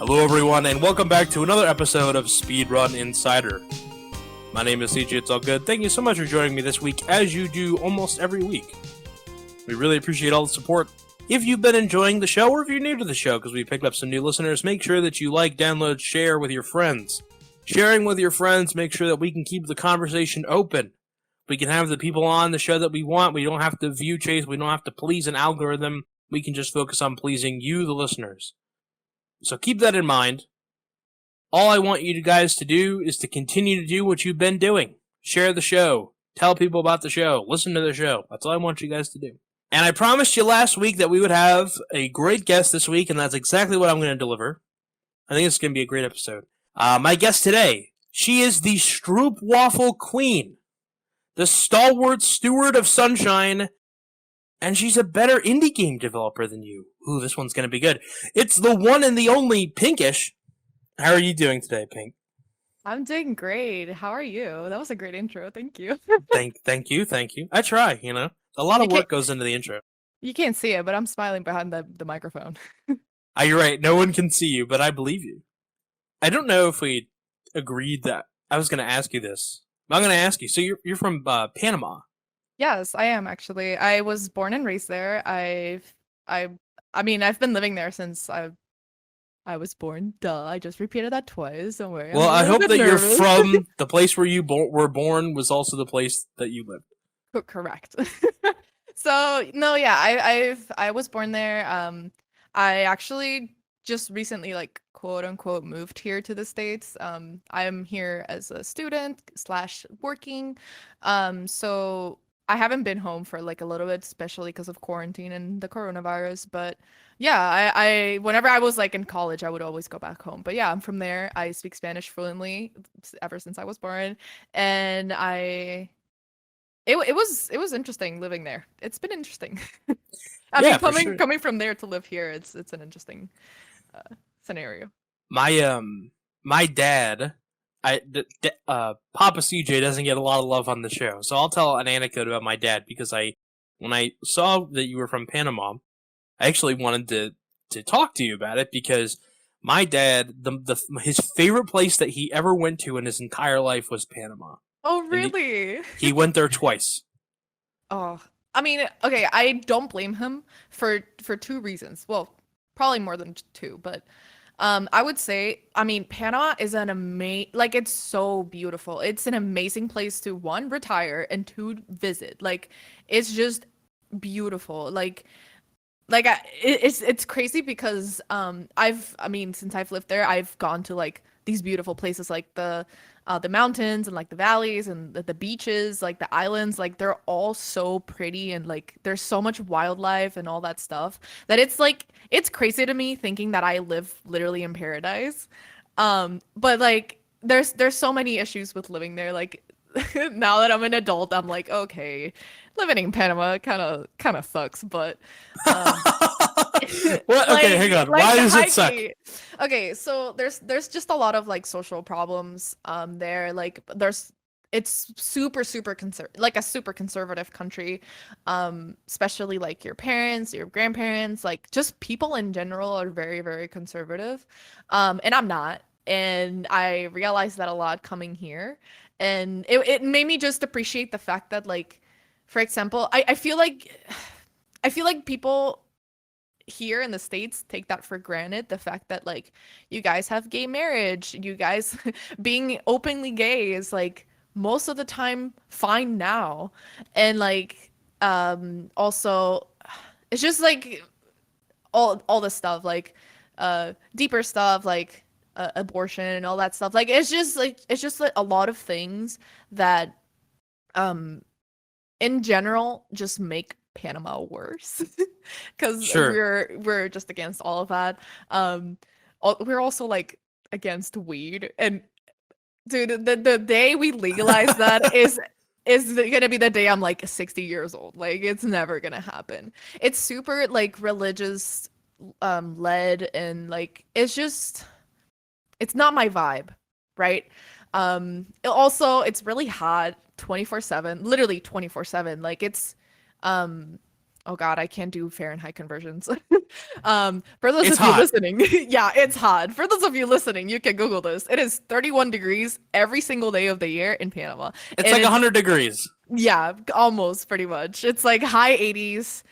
Hello everyone, and welcome back to another episode of Speedrun Insider. My name is CJitsallGewd. Thank you so much for joining me this week, as you do almost every week. We really appreciate all the support. If you've been enjoying the show, or if you're new to the show, because we picked up some new listeners, make sure that you like, download, share with your friends. Sharing with your friends, make sure that we can keep the conversation open. We can have the people on the show that we want. We don't have to view chase. We don't have to please an algorithm. We can just focus on pleasing you, the listeners. So keep that in mind. All I want you guys to do is to continue to do what you've been doing. Share the show. Tell people about the show. Listen to the show. That's all I want you guys to do. And I promised you last week that we would have a great guest this week, and that's exactly what I'm going to deliver. I think it's going to be a great episode. My guest today, she is the Stroop Waffle Queen, the stalwart steward of sunshine, and she's a better indie game developer than you. Ooh, this one's going to be good. It's the one and the only Pinkish. How are you doing today, Pink? I'm doing great. How are you? That was a great intro. Thank you. Thank you. I try, you know. A lot of work goes into the intro. You can't see it, but I'm smiling behind the microphone. You're right. No one can see you, but I believe you. I don't know if we agreed that I was going to ask you this. I'm going to ask you. So you're from Panama. Yes, I am actually. I was born and raised there. I mean, I've been living there since I was born. Duh, I just repeated that twice. Don't worry. Well, I hope that you're from the place where you were born was also the place that you lived. Correct. So no, yeah, I was born there. I actually just recently, like, quote unquote, moved here to the States. I'm here as a student / working. So I haven't been home for like a little bit, especially because of quarantine and the coronavirus. But yeah, I whenever I was like in college, I would always go back home. But yeah, I'm from there. I speak Spanish fluently ever since I was born, and it was interesting living there. It's been interesting. I mean, coming from there to live here, it's an interesting scenario. My dad, Papa CJ doesn't get a lot of love on the show, so I'll tell an anecdote about my dad because when I saw that you were from Panama, I actually wanted to talk to you about it because my dad, his favorite place that he ever went to in his entire life was Panama. Oh, really? He went there twice. Oh, I mean, okay, I don't blame him for two reasons. Well, probably more than two, but I would say, I mean, Panama is like, it's so beautiful. It's an amazing place to, one, retire, and two, visit. Like, it's just beautiful. Like it's crazy because I mean, since I've lived there, I've gone to like these beautiful places, like the mountains and like the valleys and the beaches, like the islands. Like, they're all so pretty, and like there's so much wildlife and all that stuff that it's like, it's crazy to me thinking that I live literally in paradise. But like there's so many issues with living there. Like, now that I'm an adult, I'm like, okay, living in Panama kind of sucks, but what? Okay, hang on. Why does it suck? Okay, so there's just a lot of like social problems there. Like, it's super like a super conservative country, especially like your parents, your grandparents, like just people in general are very conservative, and I'm not. And I realized that a lot coming here, and it made me just appreciate the fact that, like, for example, I feel like people here in the States take that for granted, the fact that like you guys have gay marriage, you guys being openly gay is like most of the time fine now. And like also it's just like all the stuff, like deeper stuff, like abortion and all that stuff. Like, it's just like a lot of things that in general just make Panama worse, because we're just against all of that. We're also like against weed, and dude, the day we legalize that is gonna be the day I'm like 60 years old. Like, it's never gonna happen. It's super like religious led, and like it's not my vibe, right? It's really hot 24/7, literally 24/7. Like, it's Oh God, I can't do Fahrenheit conversions. For those It's of you hot. listening, yeah, it's hot. For those of you listening, you can Google this. It is 31 degrees every single day of the year in Panama. It's And like it's, 100 degrees. yeah, almost pretty much. It's like high 80s,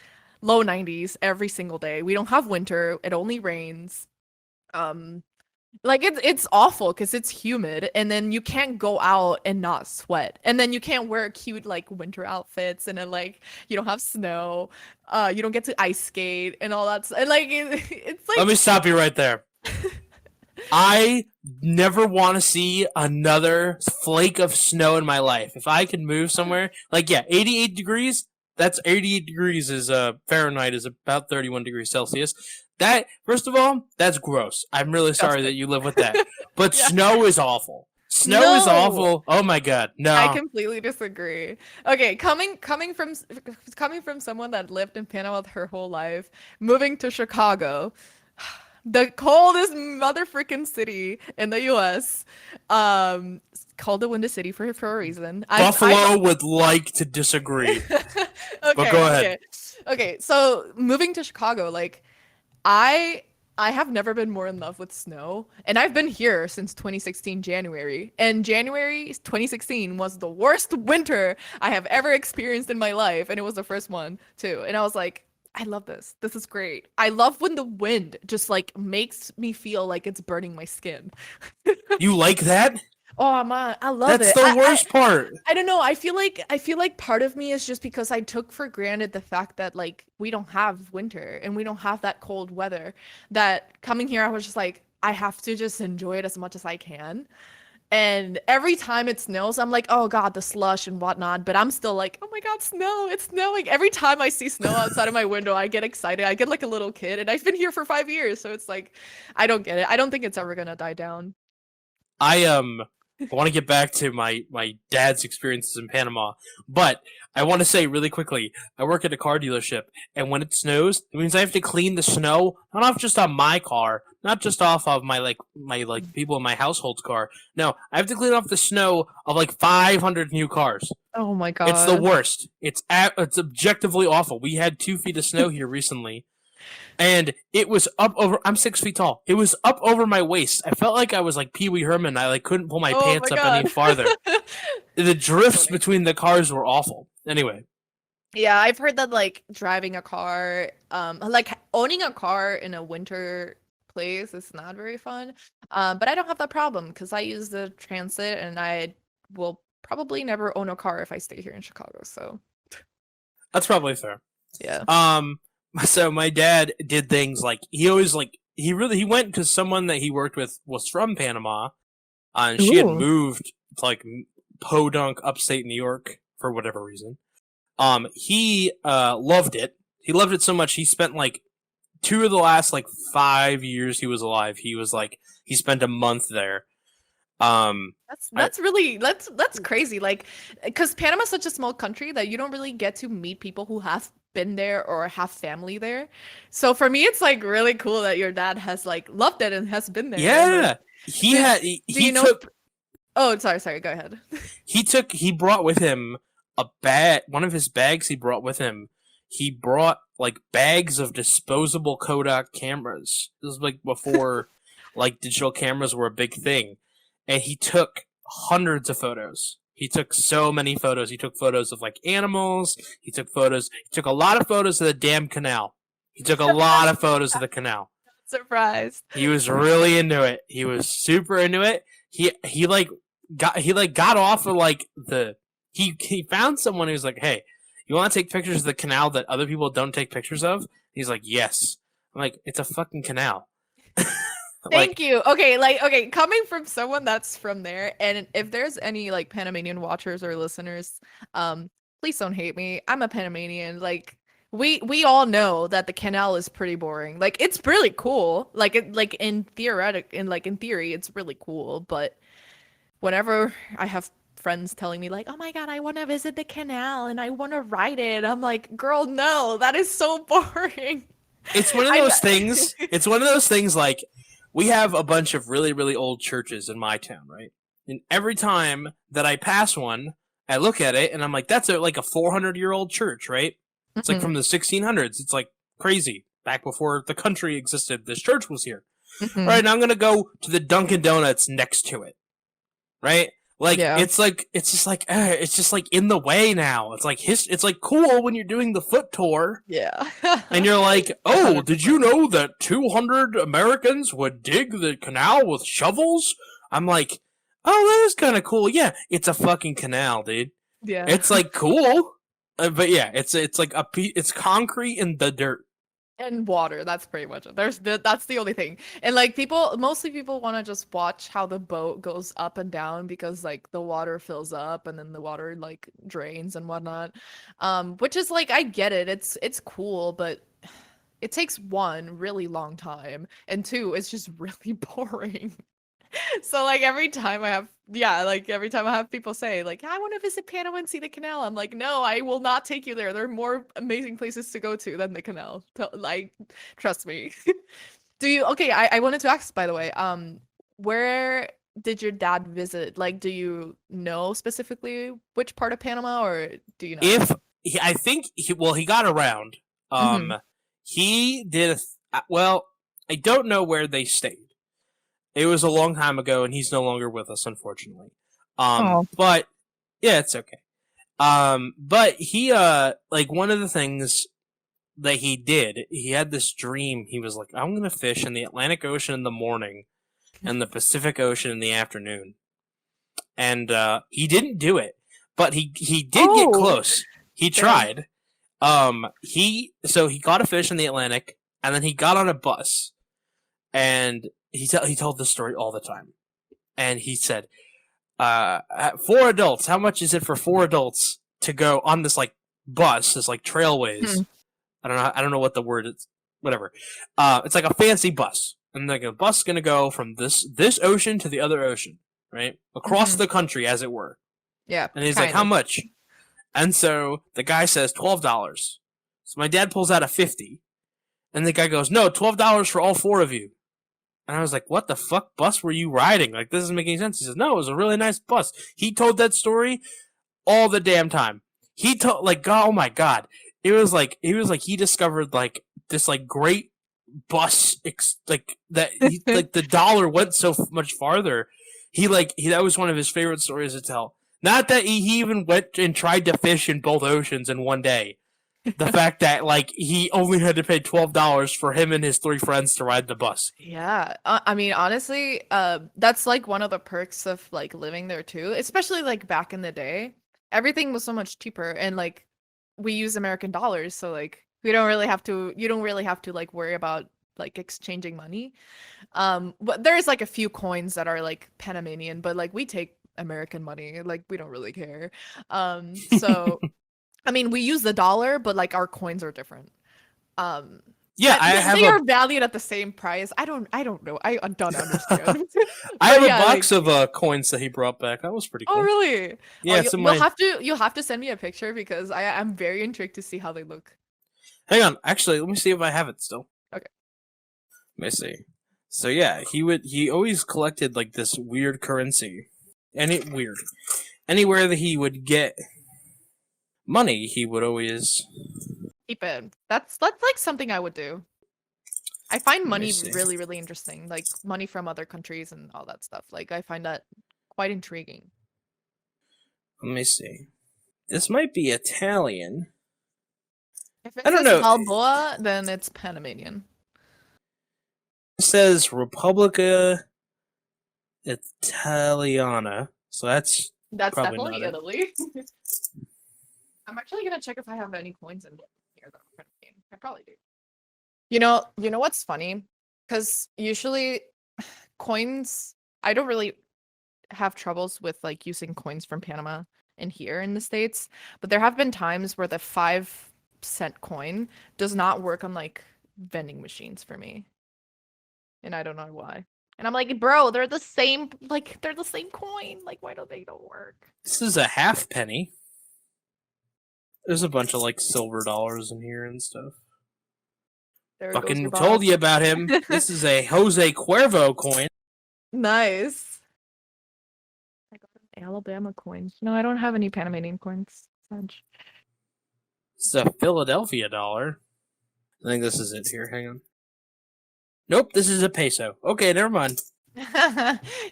low 90s every single day. We don't have winter. It only rains. Um, like it's awful because it's humid, and then you can't go out and not sweat, and then you can't wear cute like winter outfits, and then like you don't have snow, you don't get to ice skate and all that. And like it's Let me like stop you right there. I never want to see another flake of snow in my life. If I could move somewhere, like, yeah, 88 degrees, that's 88 degrees is Fahrenheit is about 31 degrees Celsius. That, first of all, that's gross. I'm really sorry that disgusting. you live with that. But Yeah. snow is awful. Snow is No, awful. Oh my god. I No. completely disagree. Okay, coming from someone that lived in Panama her whole life, moving to Chicago, the coldest mother freaking city in the US. It's called the Windy City for a reason. Buffalo would like to disagree. But Okay, go ahead. okay. Okay, so moving to Chicago, like I I have never been more in love with snow, and I've been here since 2016 January. And January 2016 was the worst winter I have ever experienced in my life, and it was the first one too. And I was like, I love this. This is great. I love when the wind just like makes me feel like it's burning my skin. You like that? Oh man, I love That's it. the worst part. I don't know. I feel like part of me is just because I took for granted the fact that like we don't have winter and we don't have that cold weather. That coming here, I was just like, I have to just enjoy it as much as I can. And every time it snows, I'm like, oh God, the slush and whatnot. But I'm still like, oh my God, snow, it's snowing. Every time I see snow outside of my window, I get excited. I get like a little kid. And I've been here for 5 years. So it's like, I don't get it. I don't think it's ever gonna die down. I want to get back to my dad's experiences in Panama, but I want to say really quickly, I work at a car dealership, and when it snows, it means I have to clean the snow not off just on my car, not just off of my people in my household's car. No, I have to clean off the snow of like 500 new cars. Oh my It's the God. worst. It's objectively awful. We had 2 feet of snow here recently, and it was up over. I'm 6 feet tall. It was up over my waist. I felt like I was like Pee Wee Herman. I like couldn't pull my Oh my pants up any God. farther. The drifts Funny. between the cars were awful. Anyway, Yeah, I've heard that like driving a car, like owning a car in a winter place is not very fun. But I don't have that problem because I use the transit and I will probably never own a car if I stay here in Chicago. So that's probably fair. yeah. So my dad did things like he always like he went because someone that he worked with was from Panama, and she had Ooh. moved to like Podunk, upstate New York for whatever reason. He loved it. He loved it so much he spent like 2 of the last like 5 years he was alive. He spent a month there. That's I, that's really that's crazy. Like, because Panama's such a small country that you don't really get to meet people who have been there or have family there. So for me, it's like really cool that your dad has like loved it and has been there. And like, yeah, he do, had do you he know? took Oh, sorry. Go ahead. he brought with him a bag. One of his bags he brought with him. He brought like bags of disposable Kodak cameras. This was like before like digital cameras were a big thing, and he took hundreds of photos. He took so many photos. He took photos of like animals. He took photos. He took a lot of photos of the damn canal. He took a lot of photos of the canal. Surprised. He was really into it. He was super into it. He got off of like he found someone who's like, hey, you want to take pictures of the canal that other people don't take pictures of? He's like, yes. I'm like, it's a fucking canal. Like, Thank you. Okay, like okay, coming from someone that's from there, and if there's any like Panamanian watchers or listeners, please don't hate me. I'm a Panamanian. Like we all know that the canal is pretty boring. Like it's really cool. Like in theory, it's really cool, but whenever I have friends telling me like, "Oh my God, I want to visit the canal and I want to ride it." I'm like, "Girl, no, that is so boring." it's one of I those things. It's one of those things like we have a bunch of really, really old churches in my town, right? And every time that I pass one, I look at it and I'm like, that's like a 400-year-old church, right? It's like from the 1600s. It's like crazy. Back before the country existed, this church was here. All right, now I'm gonna go to the Dunkin' Donuts next to it. Right? Yeah. It's just like in the way now. It's like it's like cool when you're doing the foot tour. Yeah. And you're like, oh, did you know that 200 Americans would dig the canal with shovels? I'm like, oh, that is kind of cool. Yeah, it's a fucking canal, dude. Yeah. It's like cool, but yeah, it's like it's concrete in the dirt. And water, that's pretty much it. That's the only thing. And like mostly people want to just watch how the boat goes up and down because like the water fills up and then the water like drains and whatnot. Which is like I get it. It's cool, but it takes one really long time and two, it's just really boring. So like every time I have people say like I want to visit Panama and see the canal, I'm like, no, I will not take you there. There are more amazing places to go to than the canal. Like, trust me. Okay, I wanted to ask, by the way, where did your dad visit? Like, do you know specifically which part of Panama, or do you know? I think he got around. He did well. I don't know where they stayed. It was a long time ago, and he's no longer with us, unfortunately. But yeah, it's okay. But he like one of the things that he did, he had this dream. He was like, I'm gonna fish in the Atlantic Ocean in the morning and the Pacific Ocean in the afternoon. And he didn't do it, but he did get close. He tried. He caught a fish in the Atlantic, and then he got on a bus, and he told this story all the time, and he said, 4 adults. How much is it for 4 adults to go on this like bus, this like trailways? I don't know what the word is. Whatever. It's like a fancy bus, and like a bus is gonna go from this ocean to the other ocean, right, across the country, as it were. Yeah. And he's like, how much? And so the guy says $12. So my dad pulls out a 50, and the guy goes, no, $12 for all 4 of you. And I was like, what the fuck bus were you riding? Like, this doesn't make any sense. He says, no, it was a really nice bus. He told that story all the damn time. He told, like, oh my god. It was like he discovered, like, this, like, great bus, like, that, like, the dollar went so much farther. That was one of his favorite stories to tell. Not that he even went and tried to fish in both oceans in one day. The fact that, like, he only had to pay $12 for him and his 3 friends to ride the bus. Yeah. I mean, honestly, that's like one of the perks of like living there too, especially like back in the day. Everything was so much cheaper, and like we use American dollars, so like you don't really have to like worry about like exchanging money. But there's like a few coins that are like Panamanian, but like we take American money, like we don't really care. So I mean, we use the dollar, but like our coins are different. Yeah, they are valued at the same price. I don't know. I don't understand. I have a box of coins that he brought back. That was pretty cool. Oh, really? Yeah, you'll have to send me a picture because I'm very intrigued to see how they look. Hang on, actually, let me see if I have it still. Okay. Let me see. So yeah, he always collected like this weird currency, anywhere that he would get money, he would always keep it. That's like something I would do. I find money really, really interesting, like money from other countries and all that stuff. Like I find that quite intriguing. Let me see. This might be Italian. If it says Balboa, then it's Panamanian. It says Repubblica Italiana, so that's definitely Italy. I'm actually gonna check if I have any coins in here though. I probably do. You know what's funny? Because usually coins, I don't really have troubles with like using coins from Panama in here in the States, but there have been times where the 5-cent coin does not work on like vending machines for me. And I don't know why. And I'm like, bro, they're the same coin. Like, why don't they work? This is a halfpenny. There's a bunch of like silver dollars in here and stuff. Fucking told you about him. This is a Jose Cuervo coin. Nice. I got an Alabama coin. No, I don't have any Panamanian coins. It's a Philadelphia dollar. I think this is it here. Hang on. Nope, this is a peso. Okay, never mind.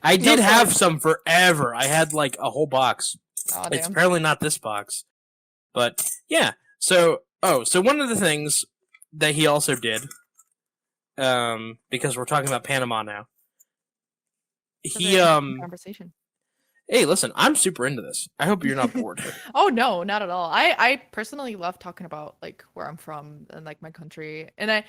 I did have some forever. I had like a whole box. Oh, it's damn. apparently not this box. But yeah. So one of the things that he also did, because we're talking about Panama now. Conversation. Hey, listen, I'm super into this. I hope you're not bored. Oh no, not at all. I personally love talking about like where I'm from and like my country, and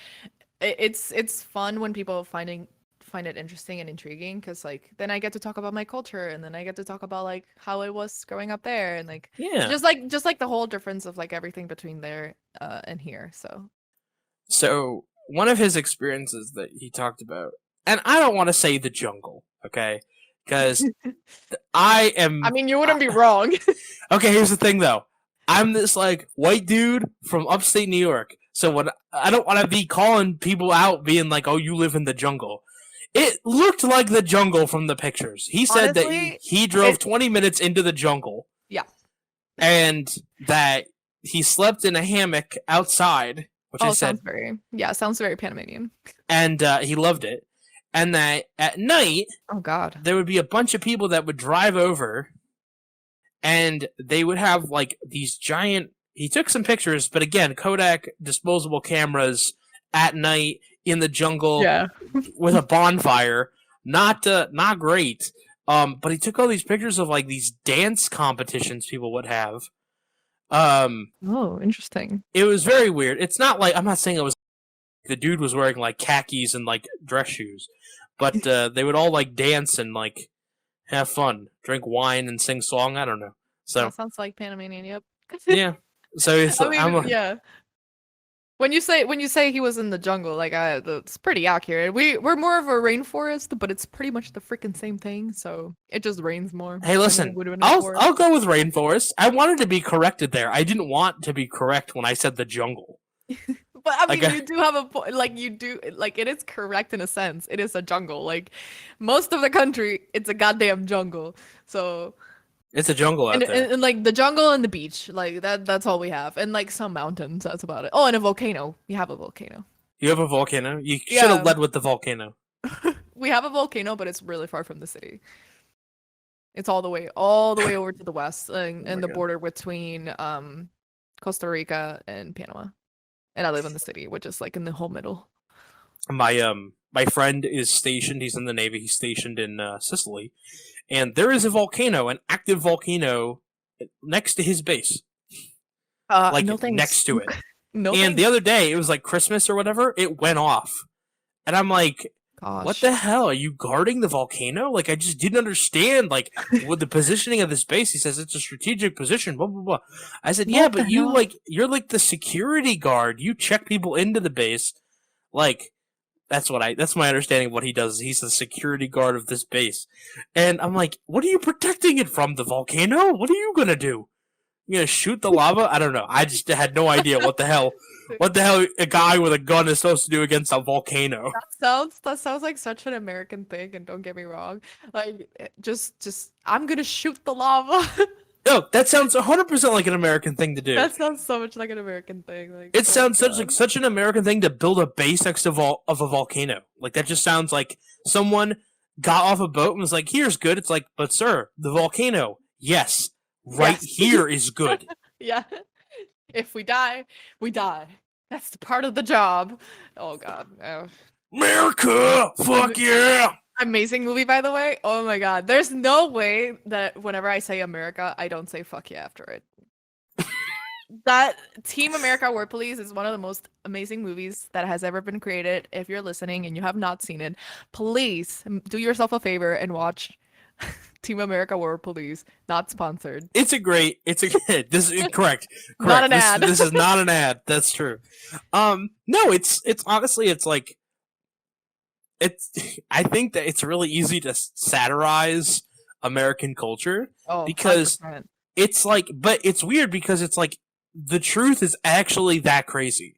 it's fun when people find it interesting and intriguing, because like then I get to talk about my culture, and then I get to talk about like how it was growing up there, and like just like the whole difference of like everything between there and here. So one of his experiences that he talked about, and I don't want to say the jungle, okay? Because I mean, you wouldn't be wrong. Okay, here's the thing though. I'm this like white dude from upstate New York. So when I don't want to be calling people out being like, "Oh, you live in the jungle." It looked like the jungle from the pictures. He said Honestly, that he drove 20 minutes into the jungle. Yeah. And that he slept in a hammock outside, which I said sounds very Panamanian. And he loved it. And that at night, oh god, there would be a bunch of people that would drive over, and they would have like these giant. He took some pictures, but again, Kodak disposable cameras at night in the jungle, with a bonfire. Not great. But he took all these pictures of like these dance competitions people would have. Oh, interesting. It was very weird. It's not like, I'm not saying it was. The dude was wearing like khakis and like dress shoes, but they would all like dance and like have fun, drink wine and sing song. I don't know. So that sounds like Panamanian. Yep. Yeah. So it's, yeah. When you say he was in the jungle, like that's pretty accurate. We're more of a rainforest, but it's pretty much the freaking same thing. So it just rains more. Hey, listen, I'll go with rainforest. I wanted to be corrected there. I didn't want to be correct when I said the jungle. But I mean, you do have a point. Like you do, like it is correct in a sense. It is a jungle. Like most of the country, it's a goddamn jungle. So it's a jungle out there. And like the jungle and the beach, like that's all we have. And like some mountains, that's about it. Oh, and a volcano. We have a volcano. You have a volcano? You should have led with the volcano. We have a volcano, but it's really far from the city. It's all the way over to the west, and the border between Costa Rica and Panama. And I live in the city, which is like in the whole middle. My friend is stationed. He's in the Navy. He's stationed in Sicily, and there is a volcano, an active volcano, next to his base. Like no next to it. No. And the other day, it was like Christmas or whatever. It went off, and I'm like, gosh, what the hell? Are you guarding the volcano? Like, I just didn't understand, like, with the positioning of this base. He says it's a strategic position, blah, blah, blah. I said, yeah, but you're like the security guard. You check people into the base. Like, that's my understanding of what he does. He's the security guard of this base. And I'm like, what are you protecting it from? The volcano? What are you gonna do? You gonna shoot the lava? I don't know. I just had no idea what the hell a guy with a gun is supposed to do against a volcano. That sounds like such an American thing, and don't get me wrong. Like just I'm gonna shoot the lava. No, that sounds 100% like an American thing to do. That sounds so much like an American thing. Like it sounds such an American thing to build a base next to a volcano. Like that just sounds like someone got off a boat and was like, "Here's good." It's like, "But sir, the volcano, yes. Right here is good." Yeah. If we die, we die. That's the part of the job. Oh god. Oh. America! Fuck yeah! Amazing movie, by the way. Oh my god. There's no way that whenever I say America, I don't say fuck yeah after it. That Team America War Police is one of the most amazing movies that has ever been created. If you're listening and you have not seen it, please do yourself a favor and watch Team America War Police. Not sponsored. This is correct. Not an ad. This is not an ad. That's true. No, it's honestly, it's like, I think that it's really easy to satirize American culture because 100%. It's like, but it's weird because it's like the truth is actually that crazy.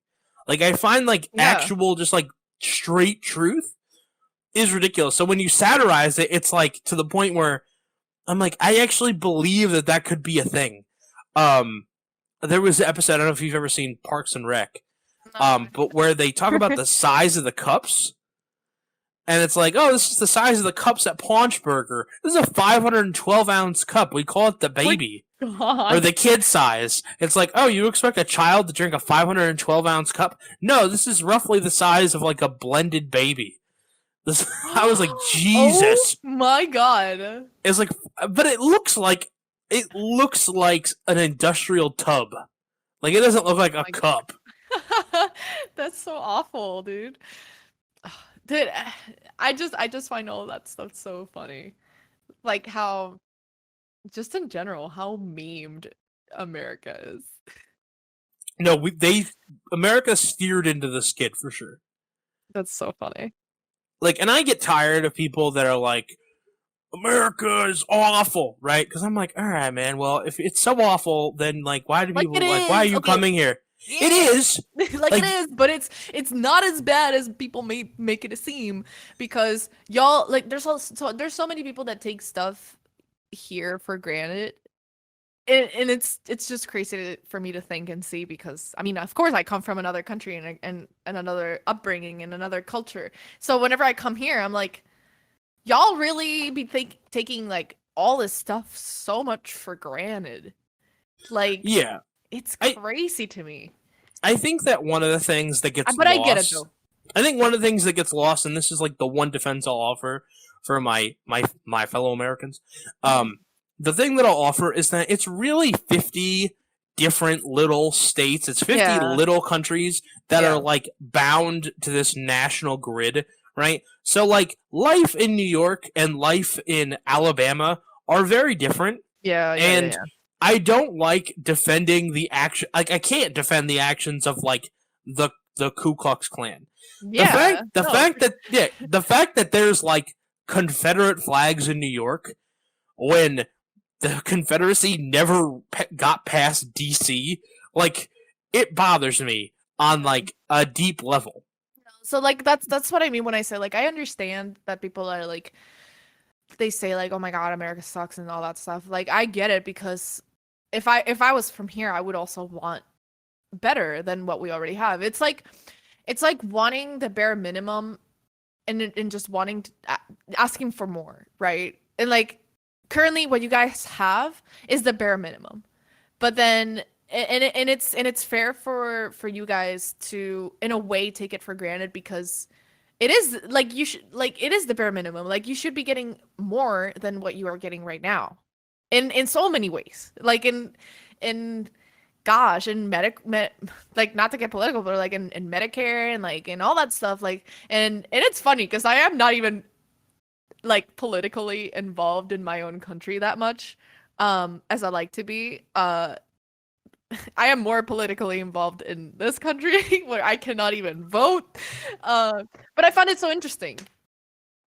Like I find like actual, just like straight truth is ridiculous. So when you satirize it, it's like to the point where I'm like, I actually believe that could be a thing. there was an episode. I don't know if you've ever seen Parks and Rec, No. but where they talk about the size of the cups, and it's like, oh, this is the size of the cups at Paunchburger. This is a 512-ounce cup. We call it the baby. Or God. the kid size. It's like, oh, you expect a child to drink a 512-ounce cup? No, this is roughly the size of like a blended baby. This, I was like, Jesus. Oh my God. It's like, but it looks like an industrial tub. Like it doesn't look like a my cup. That's so awful, dude. Dude, I just find all that stuff so funny. Like how, just in general, how memed America is. No, America steered into the skid for sure. That's so funny. Like, and I get tired of people that are like, America is awful, right? Because I'm like, all right, man. Well, if it's so awful, then like, why do Like people it like? Why are is. you Okay. coming here? Yeah. It is. Like it is, but it's not as bad as people may make it seem, because y'all, like, there's so many people that take stuff here for granted. And it's just crazy for me to think and see, because I mean, of course I come from another country and another upbringing and another culture. So whenever I come here, I'm like, y'all really be taking like all this stuff so much for granted. Like, Yeah, it's I crazy to me. I think that one of the things that gets But I get it lost. though. I think one of the things that gets lost, and this is like the one defense I'll offer for my fellow Americans. The thing that I'll offer is that it's really 50 different little states. It's 50 Yeah. little countries that Yeah. are like bound to this national grid, right? So like life in New York and life in Alabama are very different, Yeah, and I don't like defending the action. Like I can't defend the actions of like the Ku Klux Klan. Yeah. The No, fact that the fact that there's like Confederate flags in New York when the Confederacy never got past DC, like it bothers me on like a deep level. so like that's what I mean when I say, like, I understand that people are like, they say like, oh my God, America sucks and all that stuff. Like, I get it, because if I was from here, I would also want better than what we already have. It's like wanting the bare minimum, and just wanting to, asking for more, right? And like, currently what you guys have is the bare minimum. But then, and it's fair for you guys to in a way take it for granted, because it is like, you should, like, it is the bare minimum. Like, you should be getting more than what you are getting right now, in so many ways. Like in gosh, in like, not to get political, but like in Medicare and like in all that stuff. Like, and it's funny because I am not even like politically involved in my own country that much, as I like to be. I am more politically involved in this country where I cannot even vote. But I find it so interesting.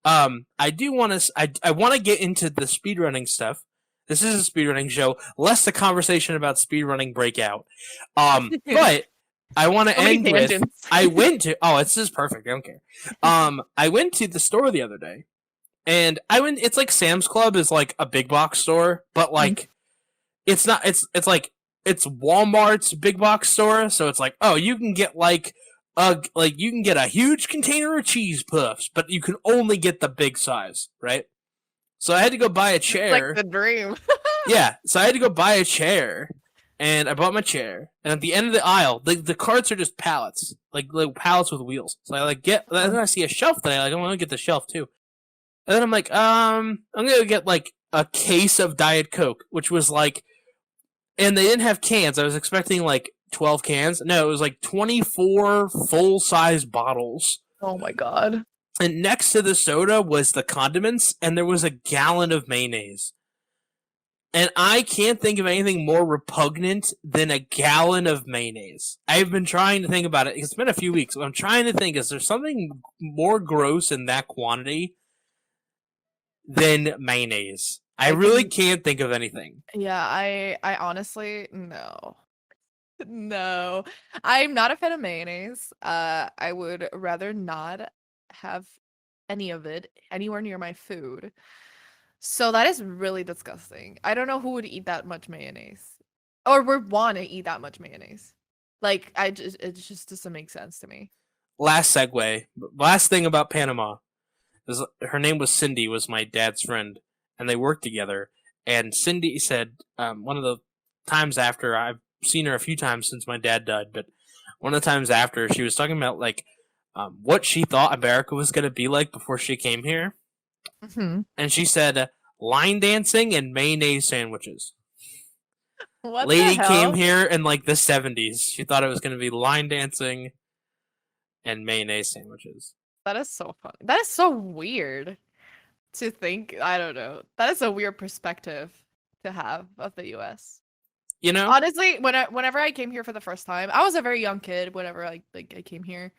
I do want to. I want to get into the speedrunning stuff. This is a speedrunning show, lest the conversation about speedrunning break out. But I want to So many end with tangents. I went to. Oh, this is perfect. I don't care. I went to the store the other day, and I went. It's like Sam's Club is like a big box store, but like it's not. It's like it's Walmart's big box store. So it's like, oh, you can get like you can get a huge container of cheese puffs, but you can only get the big size, right? So I had to go buy a It's like chair. the dream. Yeah, so I had to go buy a chair, and I bought my chair. And at the end of the aisle, the carts are just pallets, like pallets with wheels. So I like get, and then I see a shelf that I want to get the shelf too. And then I'm like, I'm gonna get like a case of Diet Coke, which was like, and they didn't have cans. I was expecting like 12 cans. No, it was like 24 full size bottles. Oh my God. And next to the soda was the condiments, and there was a gallon of mayonnaise. And I can't think of anything more repugnant than a gallon of mayonnaise. I've been trying to think about it. It's been a few weeks. I'm trying to think, is there something more gross in that quantity than mayonnaise? I really can't think of anything. Yeah, I honestly, no. No. I'm not a fan of mayonnaise. I would rather not have any of it anywhere near my food. So that is really disgusting. I don't know who would eat that much mayonnaise. or would want to eat that much mayonnaise. Like it just doesn't make sense to me. Last segue. Last thing about Panama is her name was Cindy. Was my dad's friend, and they worked together. And Cindy said one of the times after I've seen her a few times since my dad died, but one of the times after she was talking about like what she thought America was gonna be like before she came here, and she said line dancing and mayonnaise sandwiches. What the Lady came hell? here in like the 70s. She thought it was gonna be line dancing and mayonnaise sandwiches. That is so funny. That is so weird to think. I don't know. That is a weird perspective to have of the U.S. You know? Honestly, whenever I came here for the first time, I was a very young kid whenever I came here.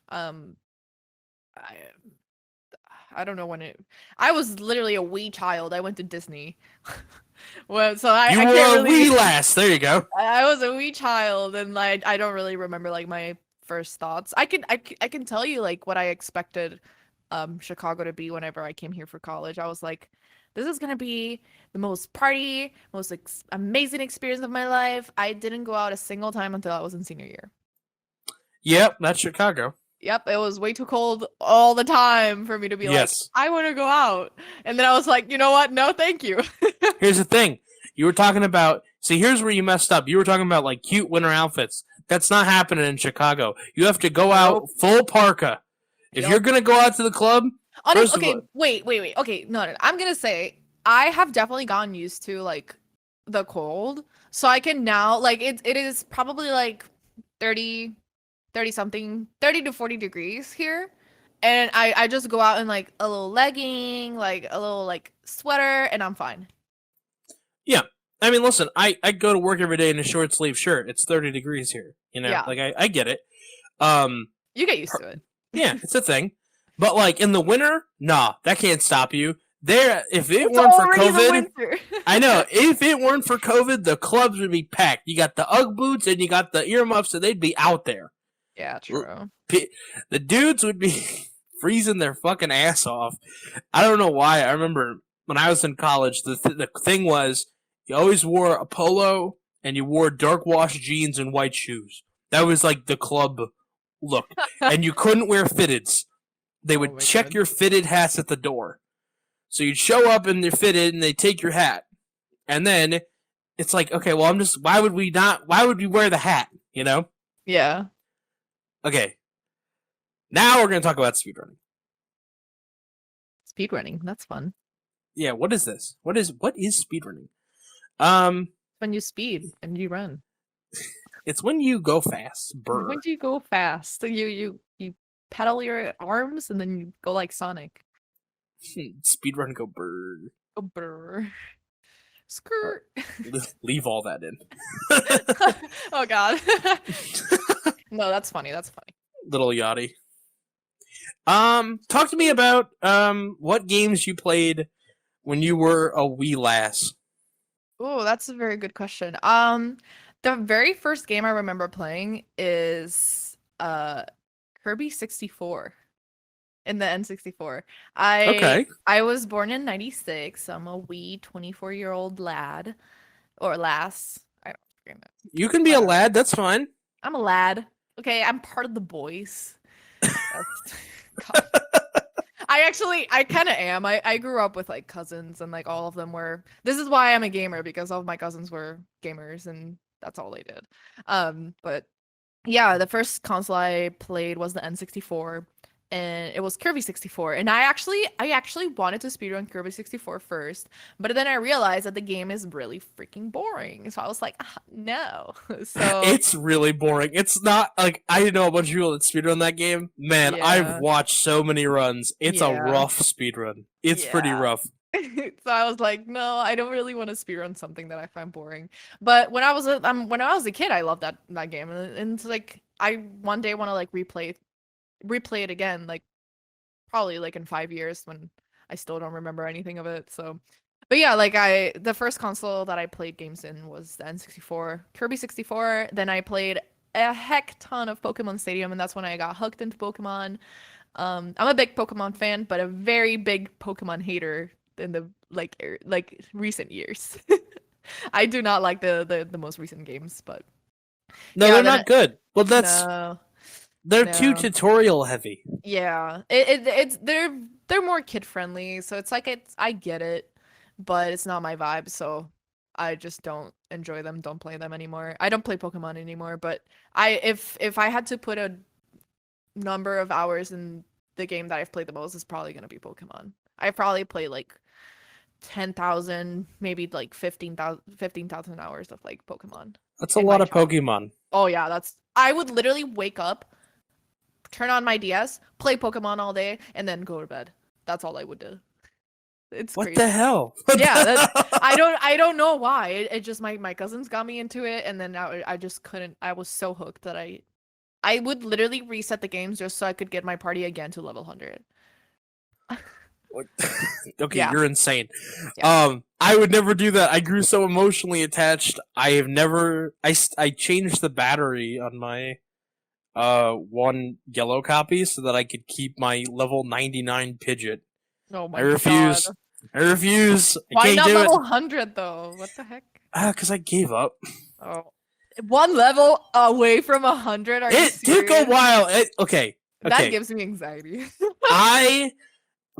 Um, I I don't know when it. I was literally a wee child. I went to Disney. Well, so I You I were can't a really. wee lass. There you go. I was a wee child, and like I don't really remember like my first thoughts. I can tell you like what I expected Chicago to be whenever I came here for college. I was like, this is gonna be the most party, most amazing experience of my life. I didn't go out a single time until I was in senior year. Yep, that's Chicago. Yep, it was way too cold all the time for me to be like, Yes. I want to go out. And then I was like, you know what? No, thank you. Here's the thing. You were talking about. See, here's where you messed up. You were talking about like cute winter outfits. That's not happening in Chicago. You have to go out Nope. full parka. If Yep. you're gonna go out to the club, first of Okay, all, wait. Okay, no. I'm gonna say I have definitely gotten used to like the cold. So I can now like it is probably like 30 30 something, 30 to 40 degrees here. And I just go out in like a little legging, like a little like sweater, and I'm fine. yeah. I mean, listen, I go to work every day in a short sleeve shirt. It's 30 degrees here. You know, Yeah. like I get it. Um, You get used to it. yeah, it's a thing. But like in the winter, nah, that can't stop you. There, if it It's weren't for already the COVID, winter. I know. If it weren't for COVID, the clubs would be packed. You got the UGG boots and you got the earmuffs, and they'd be out there. Yeah, true. The dudes would be freezing their fucking ass off. I don't know why. I remember when I was in college, the thing was you always wore a polo and you wore dark wash jeans and white shoes. That was like the club look, and you couldn't wear fitteds. They would my check God. your fitted hats at the door. So you'd show up and they're fitted, and they take your hat, and then it's like, okay, well, why would we wear the hat? You know? Yeah. Okay. Now we're gonna talk about speedrunning. Speedrunning. That's fun. Yeah, what is this? What is speedrunning? When you speed and you run. It's when you go fast. Brr. When you go fast. So you pedal your arms and then you go like Sonic. Speedrun go brr. Oh, brr. Skirt. Leave all that in. Oh god. No, that's funny. That's funny. Little yachty. Talk to me about what games you played when you were a wee lass. Oh, that's a very good question. The very first game I remember playing is Kirby 64 in the N64. Okay. I was born in 96. I'm a wee 24-year-old lad or lass. I don't freaking know. You can be a Whatever. lad, that's fine. I'm a lad. Okay, I'm part of the boys. God. I kind of am. I grew up with like cousins and like all of them were. This is why I'm a gamer because all of my cousins were gamers and that's all they did. But yeah, the first console I played was the N64 and it was Kirby 64 and I actually wanted to speedrun Kirby 64 first, but then I realized that the game is really freaking boring. So I was like, no. So It's really boring. It's not like I know a bunch of people that speedrun that game. Man, Yeah. I've watched so many runs. It's a Yeah. rough speedrun. It's pretty Yeah. rough. So I was like, no, I don't really want to speedrun something that I find boring. But when I was a kid, I loved that game, and it's like I one day want to like replay it again, like probably like in 5 years when I still don't remember anything of it. So, but yeah, like the first console that I played games in was the N64, Kirby 64. Then I played a heck ton of Pokemon Stadium, and that's when I got hooked into Pokemon. I'm a big Pokemon fan, but a very big Pokemon hater in the like recent years. I do not like the most recent games, but No, yeah, they're then not good. Well, no, they're too no. tutorial heavy. Yeah, it's they're more kid friendly, so it's like I get it, but it's not my vibe, so I just don't enjoy them, don't play them anymore. I don't play Pokemon anymore, but if I had to put a number of hours in the game that I've played the most, it's probably gonna be Pokemon. I probably play like 10,000, maybe like 15,000 hours of like Pokemon That's a in lot my of child. Pokemon. Oh yeah, that's I would literally wake up, turn on my DS, play Pokemon all day, and then go to bed. That's all I would do. It's What the crazy. hell? Yeah, I don't know why. It just my cousins got me into it, and then I just couldn't. I was so hooked that I would literally reset the games just so I could get my party again to level 100. Okay, Yeah, you're insane. yeah. I would never do that. I grew so emotionally attached. I have never. I changed the battery on my one yellow copy so that I could keep my level 99 Pidgeot. Oh I my God. refuse. I refuse. I Why can't not do it. level 100 though? What the heck? Cause I gave up. Oh, one level away from 100? Are you It took a serious? while. Okay, That okay. gives me anxiety. I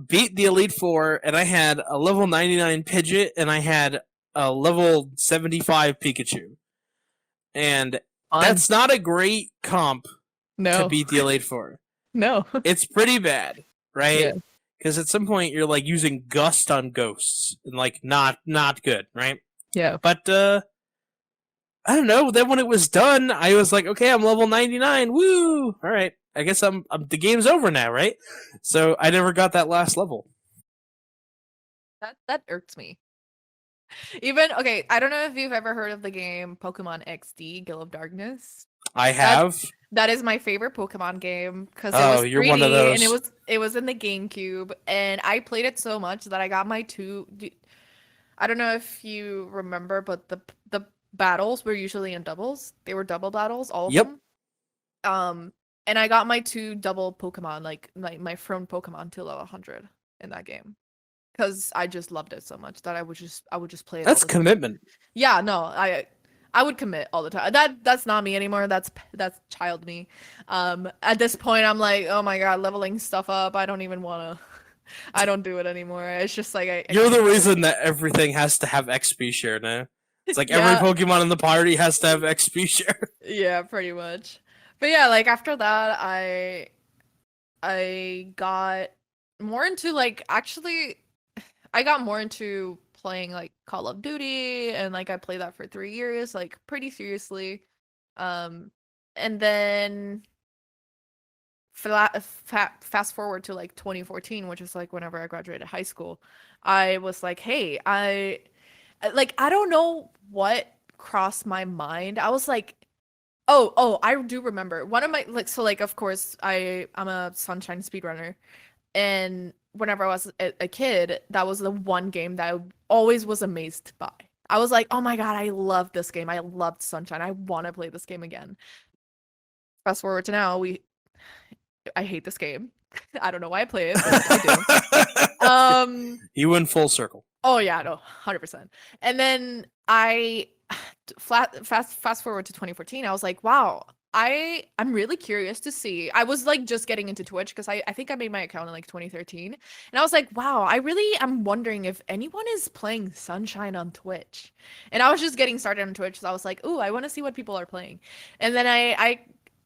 beat the Elite Four, and I had a level 99 Pidgeot, and I had a level 75 Pikachu. And Fun. that's not a great comp to No. beat the Elite Four. No. It's pretty bad, Yeah. right? Because at some point you're like using Gust on ghosts, and like not good, right? Yeah. But I don't know. Then when it was done, I was like, okay, I'm level 99. Woo! All right. I guess I'm the game's over now, right? So I never got that last level. That irks me. Even okay, I don't know if you've ever heard of the game Pokemon XD, Guild of Darkness. I That have. that is my favorite Pokemon game because it Oh, was you're one of 3D and it those. was it was in the GameCube and I played it so much that I got my two. I don't know if you remember, but the battles were usually in doubles. They were double battles, all of Yep. them. Um, and I got my two double Pokemon, like my Frown Pokemon to level 100 in that game because I just loved it so much that I would just play it all That's the time. commitment. Yeah, no, I would commit all the time. That's not me anymore. That's child me. At this point, I'm like, oh my God, leveling stuff up. I don't even wanna. I don't do it anymore. It's just like I You're the can't do it. reason that everything has to have XP share now. It's like every Yeah, Pokemon in the party has to have XP share. yeah, pretty much. But yeah, like after that, I got more into like actually I got more into playing like Call of Duty and like I played that for 3 years, like pretty seriously. Um, and then fast forward to like 2014, which is like whenever I graduated high school, I was like, hey, I don't know what crossed my mind. I was like, oh, I do remember one of my like so like of course I'm a Sunshine speedrunner. And whenever I was a kid, that was the one game that I always was amazed by. I was like, oh my God, I love this game. I loved Sunshine. I want to play this game again. Fast forward to now, I hate this game. I don't know why I play it, but I do. You went full circle. Oh yeah, no, 100%. And then I fast forward to 2014, I was like, wow, I'm really curious to see. I was like just getting into Twitch because I think I made my account in like 2013. And I was like, wow, I really am wondering if anyone is playing Sunshine on Twitch. And I was just getting started on Twitch, so I was like, ooh, I want to see what people are playing. And then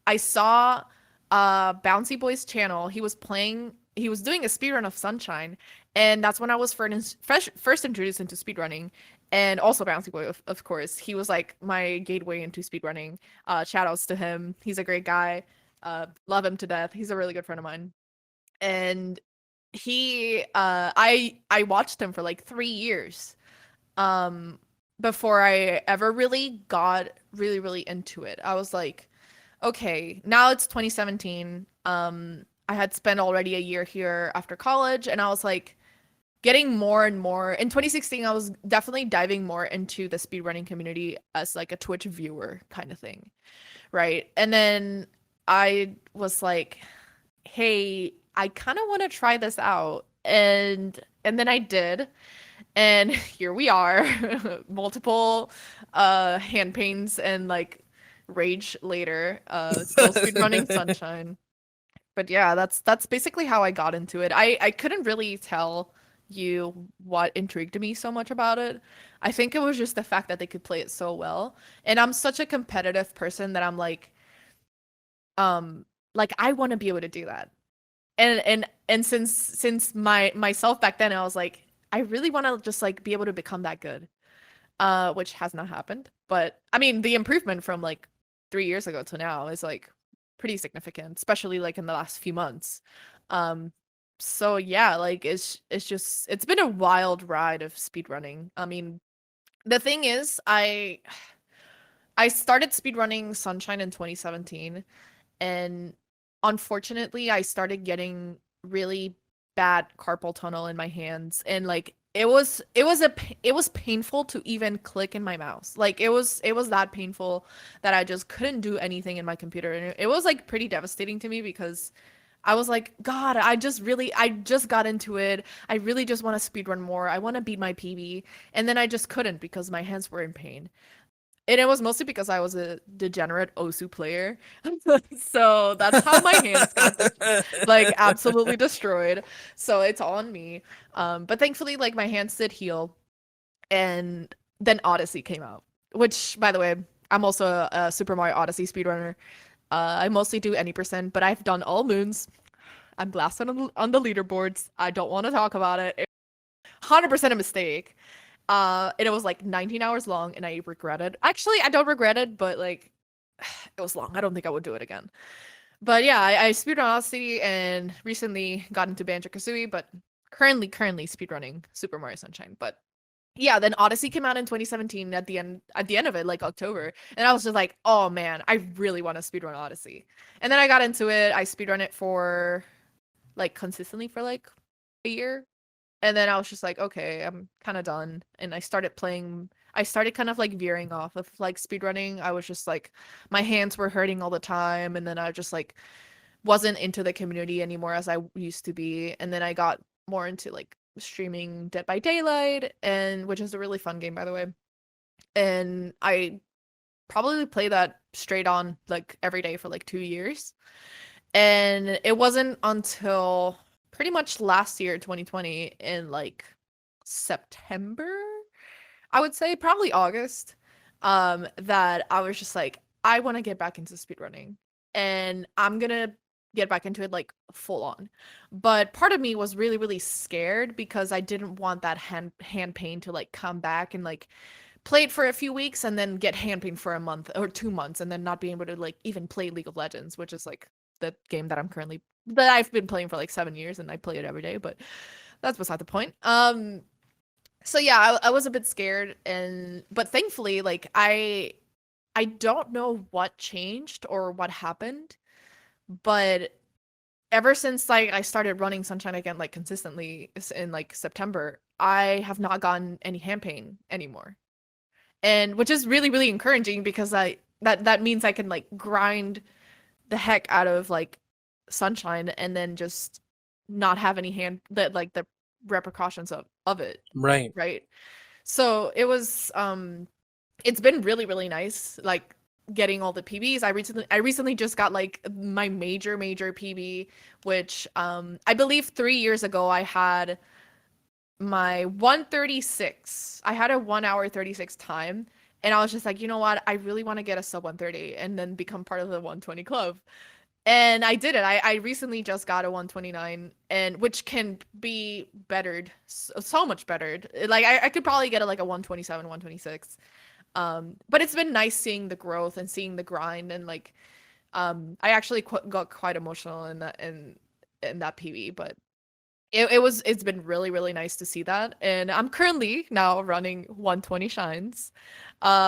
I saw Bouncy Boy's channel. He was doing a speedrun of Sunshine, and that's when I was first introduced into speedrunning. And also Bouncy Boy, of course. He was like my gateway into speedrunning. Shout outs to him. He's a great guy. Love him to death. He's a really good friend of mine. And I watched him for like 3 years. Before I ever really got really into it. I was like, okay, now it's 2017. I had spent already a year here after college, and I was like getting more and more. In 2016, I was definitely diving more into the speedrunning community as like a Twitch viewer kind of thing, right? And then I was like, hey, I kind of want to try this out. And then I did. And here we are, multiple hand pains and like rage later, still speedrunning Sunshine. But yeah, that's basically how I got into it. I couldn't really tell you what intrigued me so much about it. I think it was just the fact that they could play it so well. And I'm such a competitive person that I'm um like I want to be able to do that. And since my myself back then I was like I really want to just like be able to become that good. Which has not happened. But I mean, the improvement from like 3 years ago to now is like pretty significant, especially like in the last few months. Um, so yeah, like it's just it's been a wild ride of speedrunning. I mean, the thing is, I started speedrunning Sunshine in 2017, and unfortunately, I started getting really bad carpal tunnel in my hands, and like it was painful to even click in my mouse. Like it was that painful that I just couldn't do anything in my computer, and it was like pretty devastating to me because I was like, God, I just got into it. I really just want to speedrun more. I want to beat my PB, and then I just couldn't because my hands were in pain. And it was mostly because I was a degenerate Osu player. So that's how my hands got like absolutely destroyed. So it's all on me. But thankfully, like my hands did heal. And then Odyssey came out, which, by the way, I'm also a Super Mario Odyssey speedrunner. I mostly do any percent, but I've done all moons. I'm blasted on the leaderboards. I don't want to talk about it. It's 100% a mistake. And it was like 19 hours long, and I regret it. Actually, I don't regret it, but like, it was long. I don't think I would do it again. But yeah, I speedrun Odyssey and recently got into Banjo-Kazooie, but currently speedrunning Super Mario Sunshine. But yeah, then Odyssey came out in 2017 at the end of it, like October. And I was just like, oh man, I really want to speedrun Odyssey. And then I got into it. I speedrun it for like consistently for like a year. And then I was just like, okay, I'm kind of done. And I started kind of like veering off of like speedrunning. I was just like, my hands were hurting all the time. And then I just like wasn't into the community anymore as I used to be. And then I got more into like streaming Dead by Daylight, and which is a really fun game, by the way. And I probably play that straight on like every day for like 2 years. And it wasn't until pretty much last year, 2020, in like September, I would say, probably August, that I was just like, I want to get back into speedrunning and I'm gonna get back into it like full on. But part of me was really, really scared because I didn't want that hand pain to like come back and like play it for a few weeks and then get hand pain for a month or 2 months and then not be able to like even play League of Legends, which is like the game that I've been playing for like 7 years and I play it every day, but that's beside the point. So yeah, I was a bit scared, and but thankfully, like I don't know what changed or what happened, but ever since like I started running Sunshine again like consistently in like September, I have not gotten any hand pain anymore. And which is really, really encouraging because that means I can like grind the heck out of like Sunshine and then just not have any hand that like the repercussions of it. Right. Right. So it's been really, really nice like getting all the PBs. I recently just got like my major PB, which I believe 3 years ago I had my 136. I had a 1 hour 36 time. And I was just like, you know what? I really want to get a sub 130 and then become part of the 120 club. And I did it. I recently just got a 129, and which can be bettered so much bettered. Like I could probably get like a 127, 126. But it's been nice seeing the growth and seeing the grind, and like I actually got quite emotional in that PB, but it's been really, really nice to see that. And I'm currently now running 120 shines,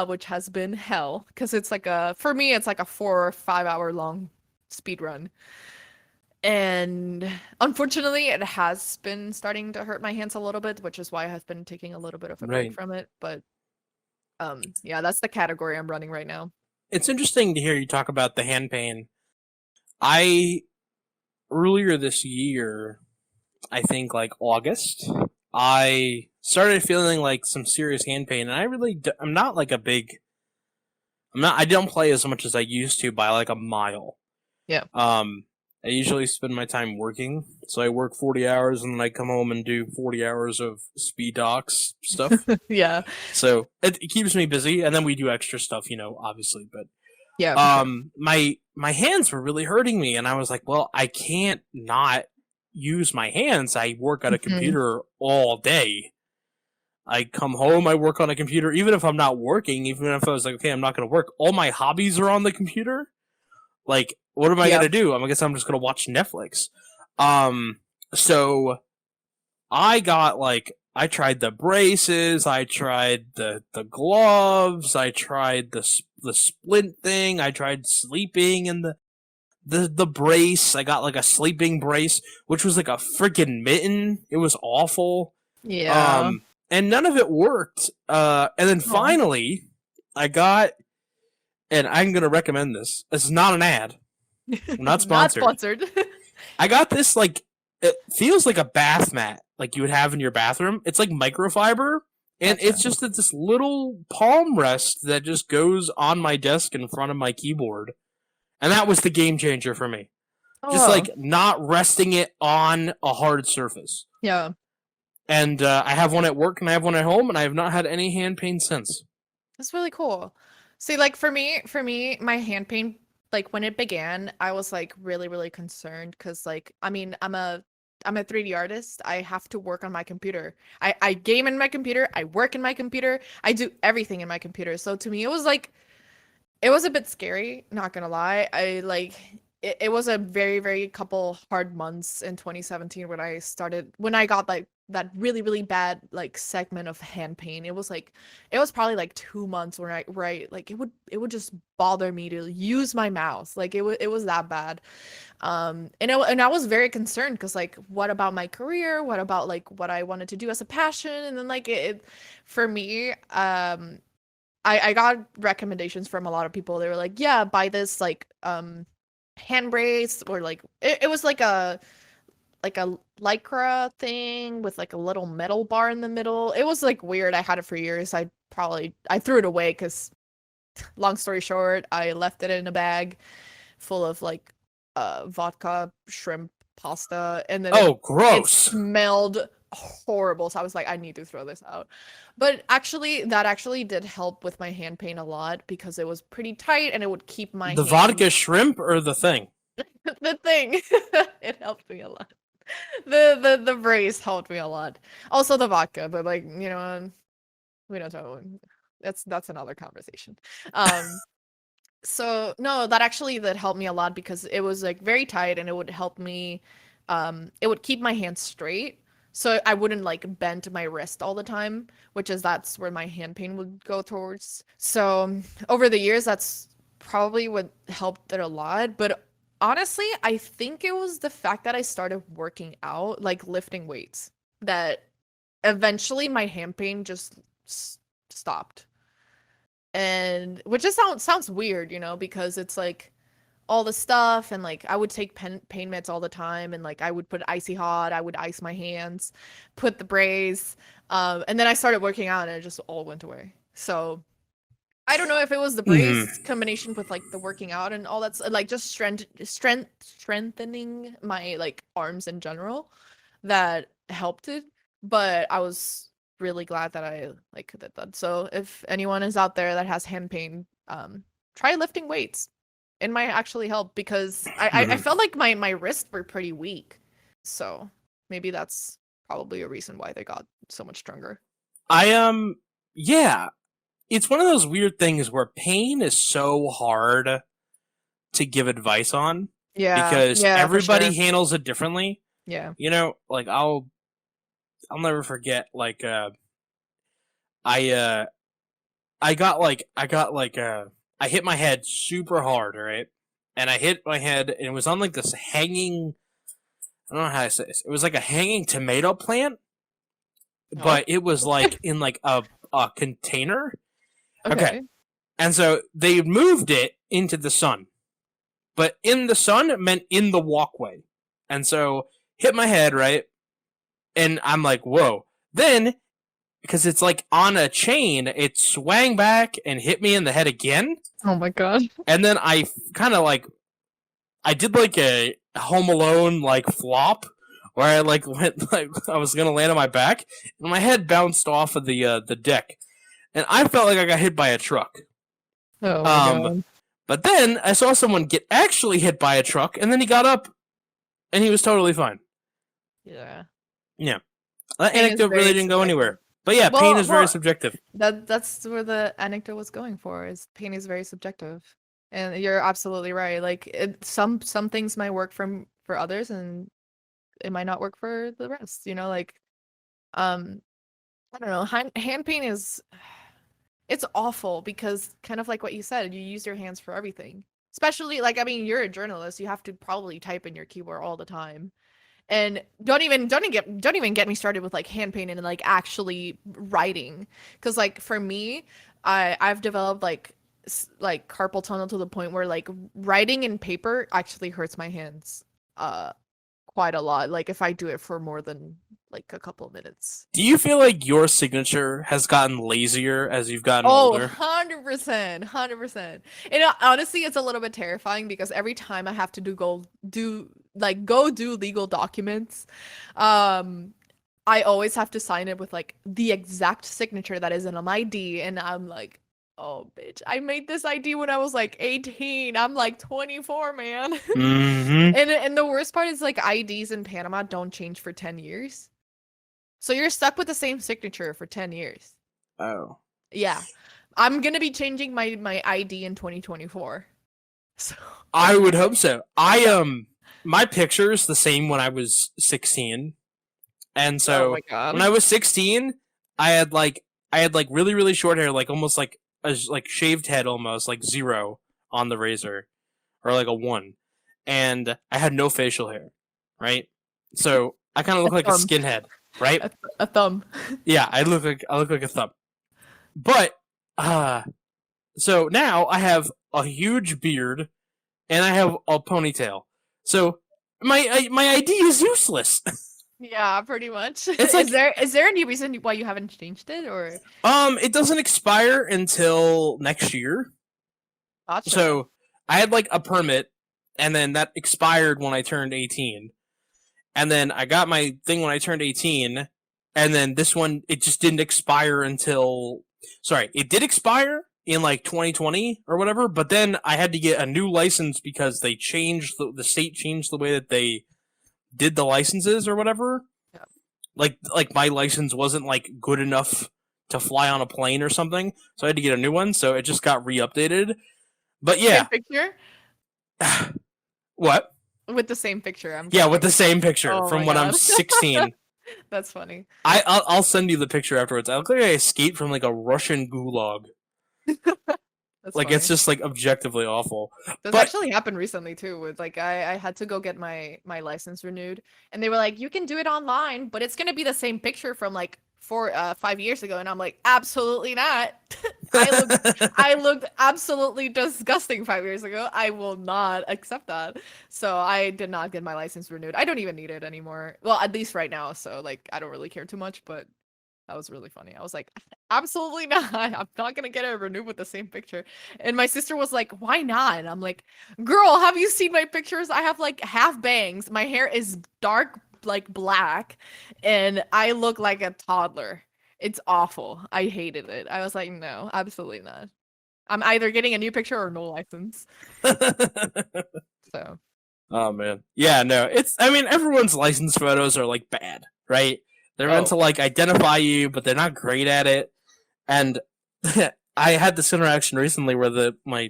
which has been hell because it's like for me it's like a 4 or 5 hour long speed run. And unfortunately it has been starting to hurt my hands a little bit, which is why I have been taking a little bit of a break from it. But yeah, that's the category I'm running right now. It's interesting to hear you talk about the hand pain. I earlier this year, I think like August, I started feeling like some serious hand pain, and I'm not like a big. I don't play as much as I used to by like a mile. Yeah. I usually spend my time working, so I work 40 hours and then I come home and do 40 hours of speed docs stuff. Yeah. So it keeps me busy, and then we do extra stuff, obviously. But Yeah. For sure. my hands were really hurting me, and I was like, well, I can't not use my hands. I work at a computer all day. I come home, I work on a computer, even if I'm not working, even if I was like, okay, I'm not going to work. All my hobbies are on the computer. Like, what am I going to do? I guess I'm just going to watch Netflix. So I tried the braces, I tried the gloves, I tried the splint thing, I tried sleeping in the brace. I got like a sleeping brace, which was like a freaking mitten. It was awful. Yeah. And none of it worked. And then finally, I got, and I'm going to recommend this. This is not an ad. I'm not sponsored. Not sponsored. I got this, like, it feels like a bath mat, like you would have in your bathroom. It's like microfiber, and it's just this little palm rest that just goes on my desk in front of my keyboard. And that was the game changer for me. Just like not resting it on a hard surface. Yeah. And I have one at work and I have one at home, and I have not had any hand pain since. That's really cool. See, like for me, my hand pain, like when it began, I was like really, really concerned because like, I mean, I'm a 3D artist. I have to work on my computer. I game in my computer. I work in my computer. I do everything in my computer. So to me, it was like, it was a bit scary, not gonna lie. It was a very, very couple hard months in 2017 when I got like that really, really bad like segment of hand pain. It was probably like 2 months where I like it would just bother me to use my mouse. Like it was that bad. And I was very concerned because like what about my career? What about like what I wanted to do as a passion? And then like it for me, I got recommendations from a lot of people. They were like, yeah, buy this like hand brace, or like it was like a lycra thing with like a little metal bar in the middle. It was like weird. I had it for years. I threw it away because long story short, I left it in a bag full of like vodka shrimp pasta, and then gross. It smelled horrible. So I was like, I need to throw this out. But actually, that actually did help with my hand pain a lot because it was pretty tight and it would keep my The vodka shrimp or the thing? The thing. It helped me a lot. The brace helped me a lot. Also the vodka, but like, we don't talk about that's another conversation. So no, that helped me a lot because it was like very tight and it would help me it would keep my hands straight. So I wouldn't like bend my wrist all the time, that's where my hand pain would go towards. So over the years, that's probably what helped it a lot. But honestly, I think it was the fact that I started working out, like lifting weights, that eventually my hand pain just stopped. And which just sounds weird, because it's like all the stuff, and like I would take pain meds all the time, and like I would put icy hot, I would ice my hands, put the brace, and then I started working out and it just all went away. So I don't know if it was the brace combination with like the working out and all that's like just strengthening my like arms in general that helped it, but I was really glad that I like did that. So if anyone is out there that has hand pain, try lifting weights. It might actually help because I felt like my wrists were pretty weak. So maybe that's probably a reason why they got so much stronger. Yeah. It's one of those weird things where pain is so hard to give advice on. Yeah. Because everybody sure. handles it differently. Yeah. Like I'll never forget, like I hit my head super hard, right? And I hit my head, and it was on like this hanging. I don't know how to say this. It was like a hanging tomato plant, but it was like in like a container. Okay. And so they moved it into the sun, but in the sun meant in the walkway, and so hit my head, right, and I'm like, whoa. Then because it's like on a chain. It swang back and hit me in the head again. Oh my god. And then I kind of like, I did like a Home Alone like flop where I like went like I was gonna land on my back and my head bounced off of the deck, and I felt like I got hit by a truck. Oh my god. But then I saw someone get actually hit by a truck, and then he got up, and he was totally fine. Yeah. Yeah, that Pain is anecdote very really didn't go subjective. anywhere. But yeah, pain Well, is very well, subjective. that's where the anecdote was going for. Is pain is very subjective, and you're absolutely right. Like some things might work for others, and it might not work for the rest. You know, like I don't know. Hand pain is it's awful because kind of like what you said, you use your hands for everything. Especially like I mean, you're a journalist. You have to probably type in your keyboard all the time. And don't even get me started with like hand painting and like actually writing, because like for me, I've developed like carpal tunnel to the point where like writing in paper actually hurts my hands quite a lot, like if I do it for more than like a couple of minutes. Do you feel like your signature has gotten lazier as you've gotten Oh, older? 100%, 100%. And honestly, it's a little bit terrifying because every time I have to go do legal documents, I always have to sign it with like the exact signature that is in an ID, and I'm like, oh, bitch, I made this ID when I was like 18. I'm like 24, man. Mm-hmm. And the worst part is like IDs in Panama don't change for 10 years. So you're stuck with the same signature for 10 years. Oh. Yeah. I'm gonna be changing my ID in 2024. So I would hope so. My picture's the same when I was 16. And so oh my god. when I was 16, I had like really really short hair, like almost like a like shaved head, almost like 0 on the razor, or like a 1, and I had no facial hair, right? So I kind of look like a skinhead, right? A thumb. Yeah, I look like a thumb. But so now I have a huge beard and I have a ponytail. So my ID is useless. Yeah, pretty much. It's like, is there any reason why you haven't changed it, or it doesn't expire until next year. gotcha. So I had like a permit, and then that expired when I turned 18. And then I got my thing when I turned 18, and then this one, it just didn't expire until, sorry, it did expire in like 2020 or whatever, but then I had to get a new license because they changed, the state changed the way that they did the licenses or whatever. Yeah. Like my license wasn't like good enough to fly on a plane or something, so I had to get a new one, so it just got re-updated. But yeah. Same picture? What? With the same picture. With the same picture from when I'm 16. That's funny. I'll send you the picture afterwards. I look like I escaped from like a Russian gulag. That's like funny. It's just like objectively awful. This actually happened recently too. With like I had to go get my license renewed, and they were like, "You can do it online, but it's gonna be the same picture from like 5 years ago." And I'm like, "Absolutely not! I looked absolutely disgusting 5 years ago. I will not accept that." So I did not get my license renewed. I don't even need it anymore. Well, at least right now. So like I don't really care too much, but that was really funny. I was like, absolutely not. I'm not gonna get it renewed with the same picture. And my sister was like, why not? And I'm like, girl, have you seen my pictures? I have like half bangs. My hair is dark, like black, and I look like a toddler. It's awful. I hated it. I was like, no, absolutely not. I'm either getting a new picture or no license. So. Oh man. Yeah, no. I mean, everyone's license photos are like bad, right? They're meant to like identify you, but they're not great at it. And I had this interaction recently where I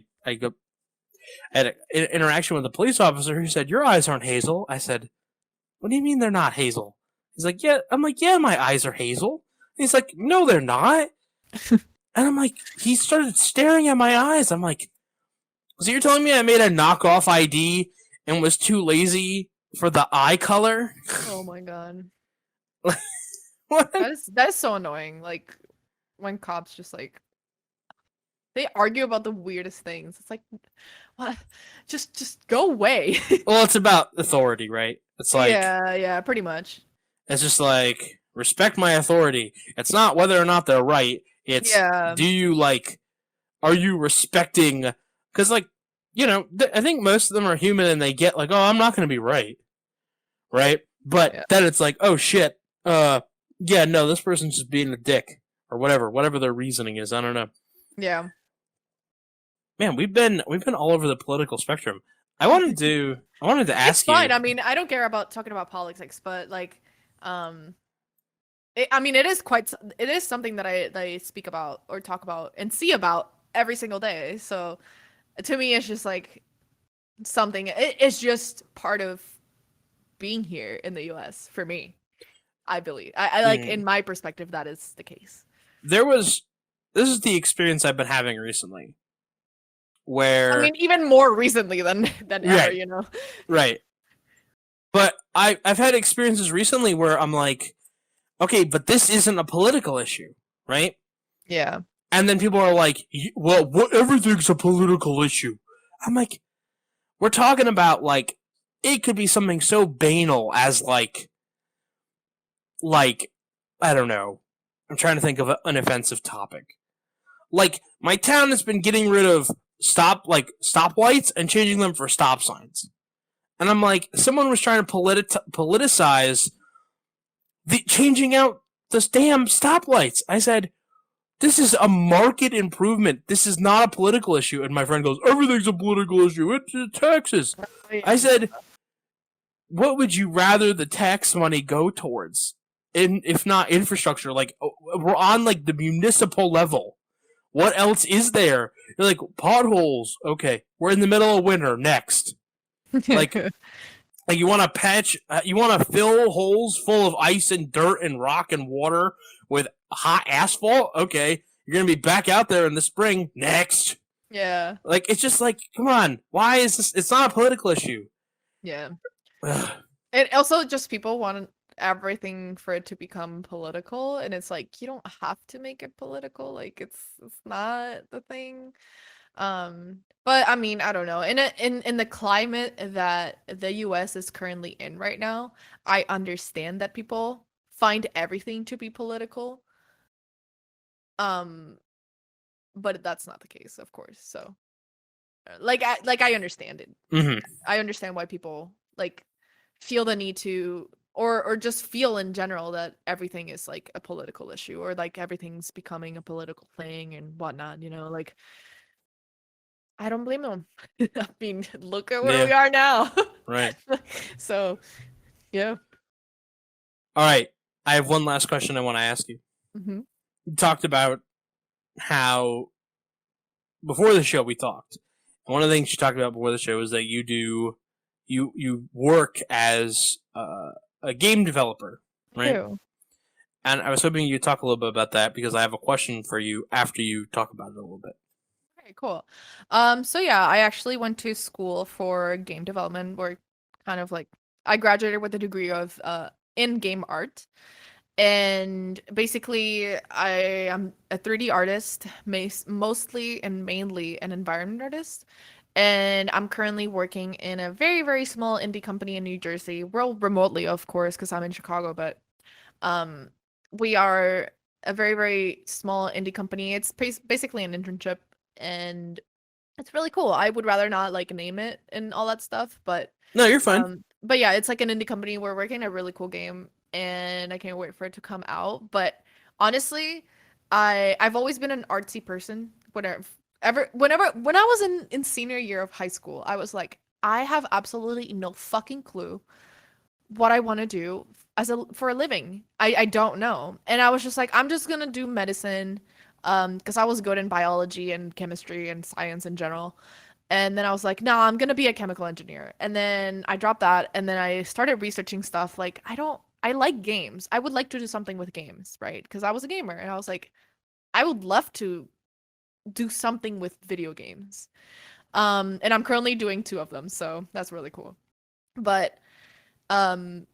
had an interaction with a police officer who said, "Your eyes aren't hazel." I said, "What do you mean they're not hazel?" He's like, "Yeah." I'm like, "Yeah, my eyes are hazel." And he's like, "No, they're not." And I'm like, he started staring at my eyes. I'm like, so you're telling me I made a knockoff ID and was too lazy for the eye color? Oh my god. What? That is so annoying. Like when cops just like they argue about the weirdest things. It's like, what? Just go away. Well, it's about authority, right? It's like, yeah, pretty much. it's just like, respect my authority. It's not whether or not they're right. It's Yeah. do you like, are you respecting? Because like, I think most of them are human and they get like, oh, I'm not going to be right, right? But Yeah. then it's like, oh shit, yeah, no, this person's just being a dick or whatever their reasoning is. I don't know. Yeah. Man, we've been all over the political spectrum. I wanted to It's ask fine. you. I mean, I don't care about talking about politics, but like, I mean, it is something that I speak about or talk about and see about every single day. So to me, it's just like something. It's just part of being here in the U.S. for me. I believe. I like Hmm, in my perspective that is the case. there was this is the experience I've been having recently, I where mean, even more recently than ever, right, you know. right. But I've had experiences recently where I'm like, okay, but this isn't a political issue, right? Yeah. And then people are like, well, what? Everything's a political issue. I'm like, we're talking about like, it could be something so banal as like, I don't know. I'm trying to think of an offensive topic. Like, my town has been getting rid of stoplights and changing them for stop signs. And I'm like, someone was trying to politicize the changing out the damn stoplights. I said, this is a market improvement. This is not a political issue. And my friend goes, everything's a political issue. It's taxes. I said, what would you rather the tax money go towards? If not infrastructure, like we're on like the municipal level. What else is there? You're like potholes. Okay, we're in the middle of winter. Next, like like you want to you want to fill holes full of ice and dirt and rock and water with hot asphalt. Okay, you're gonna be back out there in the spring. Next, Yeah. like it's just like, come on, why is this? It's not a political issue. Yeah. Ugh. And also just people want everything for it to become political, and it's like you don't have to make it political. Like it's not the thing. But I mean, I don't know. In the climate that the US is currently in right now, I understand that people find everything to be political. Um, but that's not the case, of course. So, I understand it. Mhm. I understand why people like feel the need to or just feel in general that everything is like a political issue or like everything's becoming a political thing and whatnot, you know, like I don't blame them. I mean, look at where Yeah. we are now. Right. So, yeah. All right. I have one last question I want to ask you. Hmm. You talked about how before the show we talked. And one of the things you talked about before the show is that you work as a game developer, right? Ew. And I was hoping you'd talk a little bit about that because I have a question for you after you talk about it a little bit. Okay, cool. So yeah, I actually went to school for game development where kind of like I graduated with a degree of in-game art. And basically, I am a 3D artist, mostly and mainly an environment artist. And I'm currently working in a very, very small indie company in New Jersey. Well, remotely, of course, because I'm in Chicago, but um, we are a very, very small indie company. It's basically an internship, and it's really cool. I would rather not like name it and all that stuff, No, you're fine. but yeah, it's like an indie company. We're working a really cool game, and I can't wait for it to come out. But honestly, I've always been an artsy person. Whenever when I was in senior year of high school, I was like, I have absolutely no fucking clue what I want to do for a living. I don't know. And I was just like, I'm just gonna do medicine, because I was good in biology and chemistry and science in general. And then I was like, no, I'm gonna be a chemical engineer. And then I dropped that, and then I started researching stuff. Like, I like games. I would like to do something with games, right? Because I was a gamer, and I was like, I would love to do something with video games. And I'm currently doing two of them, so that's really cool. But um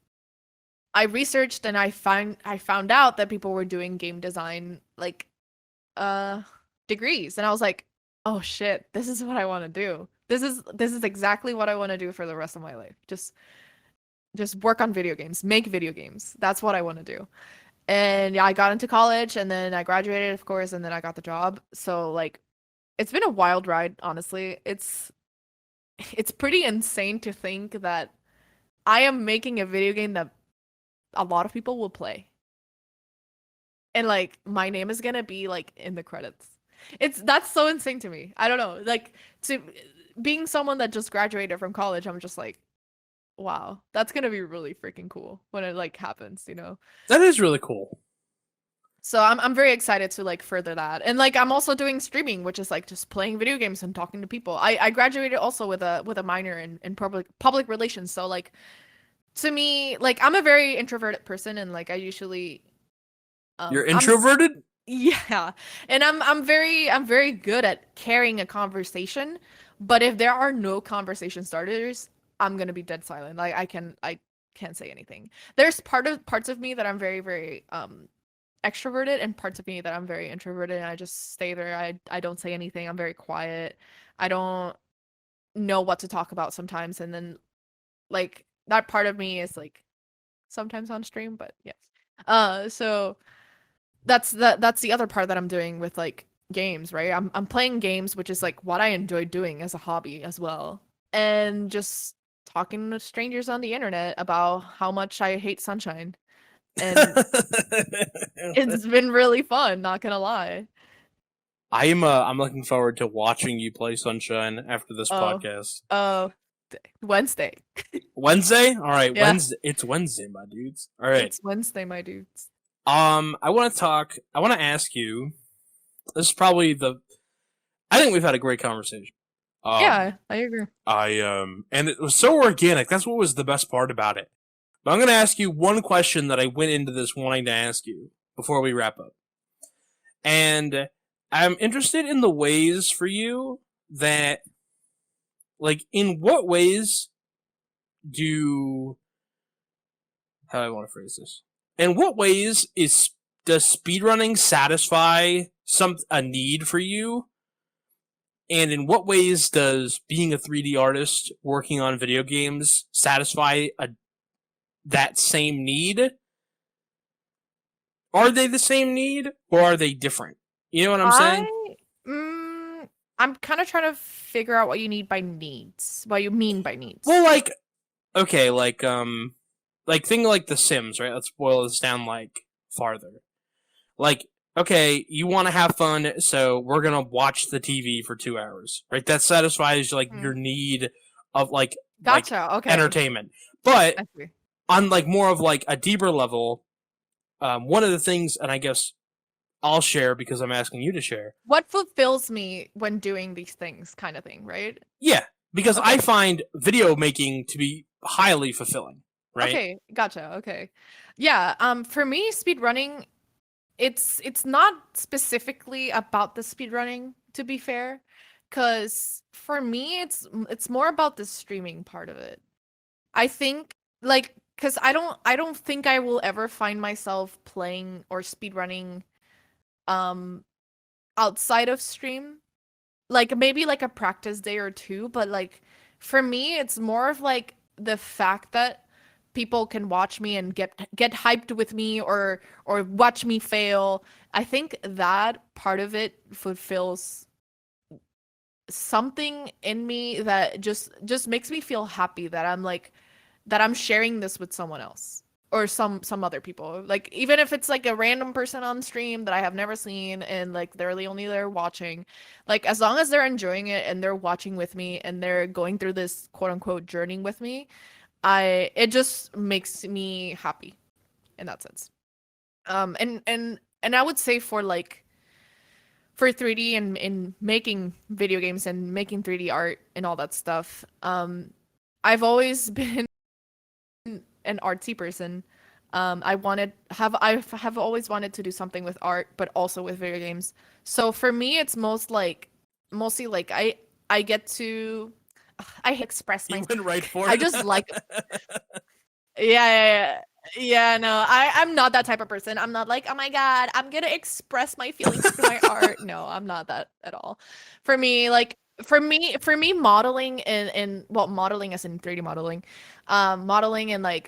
I researched and I found out that people were doing game design like uh degrees, and I was like, "Oh shit, this is what I want to do. This is exactly what I want to do for the rest of my life. Just work on video games, make video games. That's what I want to do." And yeah, I got into college and then I graduated, of course, and then I got the job. So like it's been a wild ride, honestly. It's pretty insane to think that I am making a video game that a lot of people will play. And like my name is gonna be like in the credits. That's so insane to me. I don't know. Like to being someone that just graduated from college, I'm just like, wow, that's gonna be really freaking cool when it like happens, you know? That is really cool. So I'm very excited to like further that. And like I'm also doing streaming, which is like just playing video games and talking to people. I graduated also with a minor in public relations. So like to me, like I'm a very introverted person and like I usually You're I'm introverted? yeah. And I'm very good at carrying a conversation, but if there are no conversation starters, I'm gonna be dead silent. Like I can't say anything. There's parts of me that I'm very extroverted and parts of me that I'm very introverted and I just stay there. I don't say anything. I'm very quiet. I don't know what to talk about sometimes and then like that part of me is like sometimes on stream, but yes. So that's the other part that I'm doing with like games, right? I'm playing games, which is like what I enjoy doing as a hobby as well. And just talking to strangers on the internet about how much I hate sunshine. And it's been really fun, not gonna lie. I'm looking forward to watching you play Sunshine after this Oh, podcast. oh, Wednesday. Wednesday? All right, Yeah, Wednesday. It's Wednesday, my dudes. All right. it's Wednesday, my dudes. I want to talk. I want to ask you. This is probably the. I think we've had a great conversation. Yeah, I agree. And it was so organic. That's what was the best part about it. But I'm going to ask you one question that I went into this wanting to ask you before we wrap up. And I'm interested in the ways for you that, like, in what ways do. How do I want to phrase this? In what ways does speedrunning satisfy a need for you? And in what ways does being a 3D artist working on video games satisfy that same need? Are they the same need or are they different? You know what I'm saying? Mm, I'm kind of trying to figure out what you need by needs. What you mean by needs. Well, like, okay, like think like The Sims, right? Let's boil this down like farther. Like, okay, you want to have fun, so we're gonna watch the TV for 2 hours, right? That satisfies like your need of like Gotcha. Okay. entertainment. But I see. on like more of like a deeper level, one of the things, and I guess I'll share because I'm asking you to share. What fulfills me when doing these things, kind of thing, right? Yeah, because Okay. I find video making to be highly fulfilling, right? Okay, gotcha. Okay. Yeah, for me, speedrunning, it's not specifically about the speedrunning, to be fair, because for me, it's more about the streaming part of it. I think like because I don't think I will ever find myself playing or speedrunning um outside of stream. Like maybe like a practice day or two, but like for me it's more of like the fact that people can watch me and get hyped with me or watch me fail. I think that part of it fulfills something in me that just makes me feel happy that I'm like that I'm sharing this with someone else or some other people. Like even if it's like a random person on stream that I have never seen and like they're the only there watching, like as long as they're enjoying it and they're watching with me and they're going through this quote unquote journey with me, it just makes me happy in that sense. And I would say for 3D and in making video games and making 3D art and all that stuff, I've always been an artsy person. I have always wanted to do something with art, but also with video games. So for me, it's mostly like I get to I express You myself. went right for I it. just like yeah. Yeah, no, I'm not that type of person. I'm not like, oh my God, I'm gonna express my feelings through my art. No, I'm not that at all. For me, like for me, modeling and well, modeling as in 3D modeling, modeling and like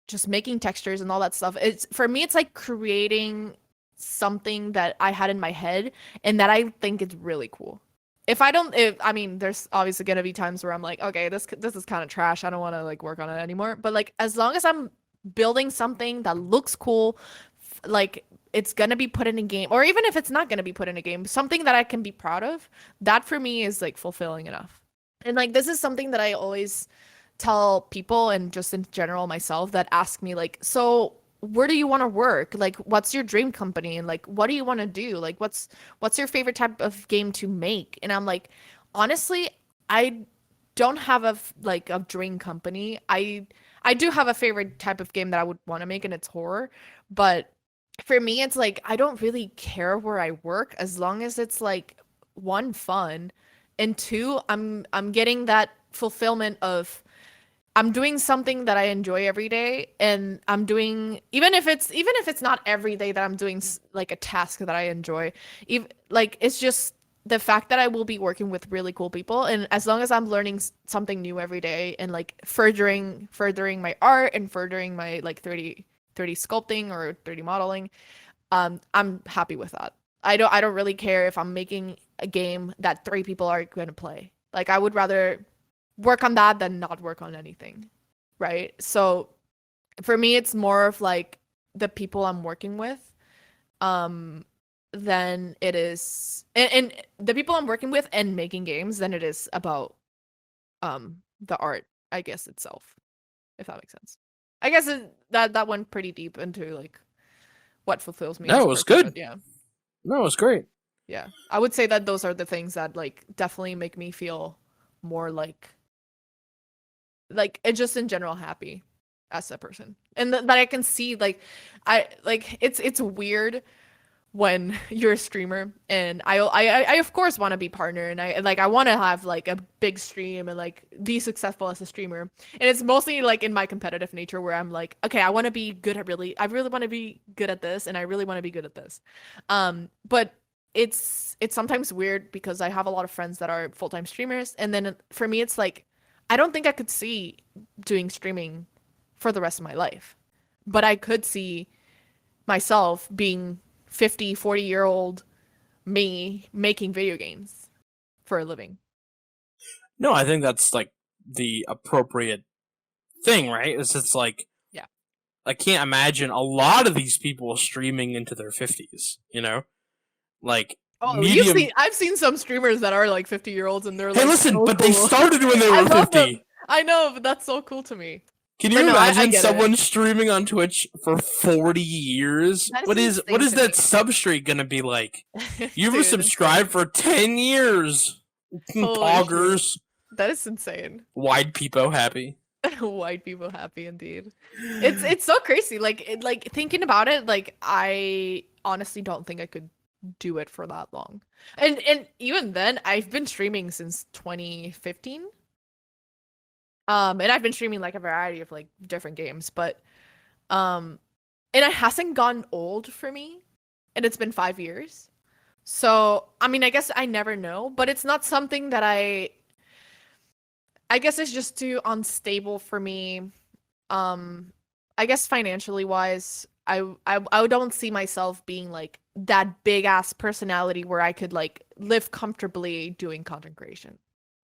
just making textures and all that stuff. It's for me, it's like creating something that I had in my head and that I think is really cool. I mean, there's obviously gonna be times where I'm like, okay, this is kind of trash. I don't want to like work on it anymore. But like, as long as I'm building something that looks cool, like it's gonna be put in a game, or even if it's not gonna be put in a game, something that I can be proud of, that for me is like fulfilling enough. And like, this is something that I always tell people and just in general myself that ask me like, so where do you want to work? Like, what's your dream company? And like, what do you want to do? Like, what's your favorite type of game to make? And I'm like, honestly, I don't have like a dream company. I do have a favorite type of game that I would want to make, and it's horror. But for me, it's like I don't really care where I work as long as it's like one, fun, and two, I'm getting that fulfillment of I'm doing something that I enjoy every day, and I'm doing even if it's not every day that I'm doing like a task that I enjoy. Even like it's just the fact that I will be working with really cool people, and as long as I'm learning something new every day and like furthering my art and furthering my like 3D sculpting or 3D modeling, I'm happy with that. I don't really care if I'm making a game that three people are going to play. Like I would rather work on that than not work on anything, right? So for me, it's more of like the people I'm working with, than it is, and the people I'm working with and making games than it is about the art, I guess itself, if that makes sense. I guess that went pretty deep into like what fulfills me No, as it a was person, good. but yeah. No, it was great. Yeah. I would say that those are the things that like definitely make me feel more like just in general happy as a person. And that I can see like I like it's weird when you're a streamer, and I of course want to be partner, and I want to have like a big stream and like be successful as a streamer. And it's mostly like in my competitive nature where I'm like, okay, I really want to be good at this, and I really want to be good at this. But it's sometimes weird because I have a lot of friends that are full-time streamers, and then for me it's like I don't think I could see doing streaming for the rest of my life. But I could see myself being 50, 40-year-old me making video games for a living. No, I think that's like the appropriate thing, right? It's like Yeah. I can't imagine a lot of these people streaming into their 50s, you know? Like Oh, medium. I've seen some streamers that are like 50-year-olds and they're Hey, like listen, so but they cool. started when they I were love them. 50. I know, but that's so cool to me. Can But you no, I imagine get it. someone streaming on Twitch for 40 years? That What is is insane to that me. substrate gonna be like? You were Dude, subscribed for 10 years. holy shit. Poggers. That is insane. Wide peepo happy. White people happy indeed. It's so crazy. Like thinking about it, like I honestly don't think I could do it for that long. And even then, I've been streaming since 2015. And I've been streaming like a variety of like different games, but and it hasn't gone old for me, and it's been 5 years. So, I mean, I guess I never know, but it's not something that I guess it's just too unstable for me. I guess financially wise, I don't see myself being like that big ass personality where I could like live comfortably doing content creation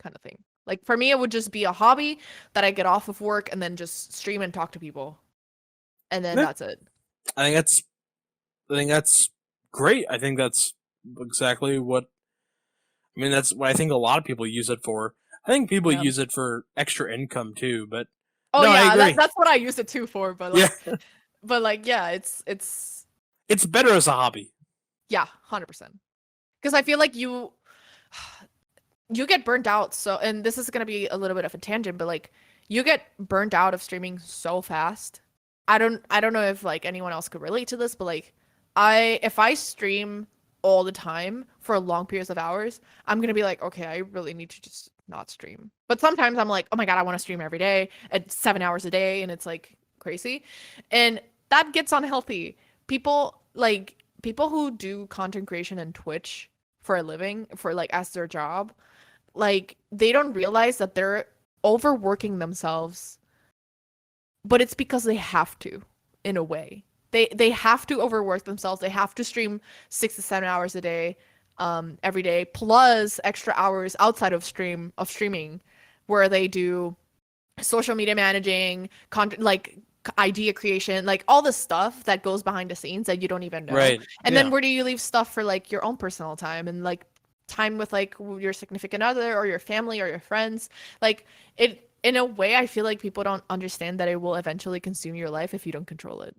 kind of thing. Like for me, it would just be a hobby that I get off of work and then just stream and talk to people, and then Yeah. that's it. I think that's great. I think that's exactly what I mean. That's what I think a lot of people use it for. I think people Yeah. use it for extra income too. But Oh no, I yeah, agree. that's what I use it too for. But Yeah, like yeah, it's better as a hobby. yeah, 100%. Because I feel like you get burnt out. So, and this is gonna be a little bit of a tangent, but like you get burnt out of streaming so fast. I don't know if like anyone else could relate to this, but like if I stream all the time for long periods of hours, I'm gonna be like, okay, I really need to just not stream. But sometimes I'm like, oh my god, I want to stream every day at 7 hours a day, and it's like crazy, and that gets unhealthy. People who do content creation and Twitch for a living, for like as their job, like they don't realize that they're overworking themselves but it's because they have to, in a way. They have to overwork themselves. They have to stream 6 to 7 hours a day, every day, plus extra hours outside of streaming, where they do social media managing, content like idea creation, like all the stuff that goes behind the scenes that you don't even know. Right. And Yeah. then where do you leave stuff for like your own personal time and like time with like your significant other or your family or your friends? Like it in a way I feel like people don't understand that it will eventually consume your life if you don't control it.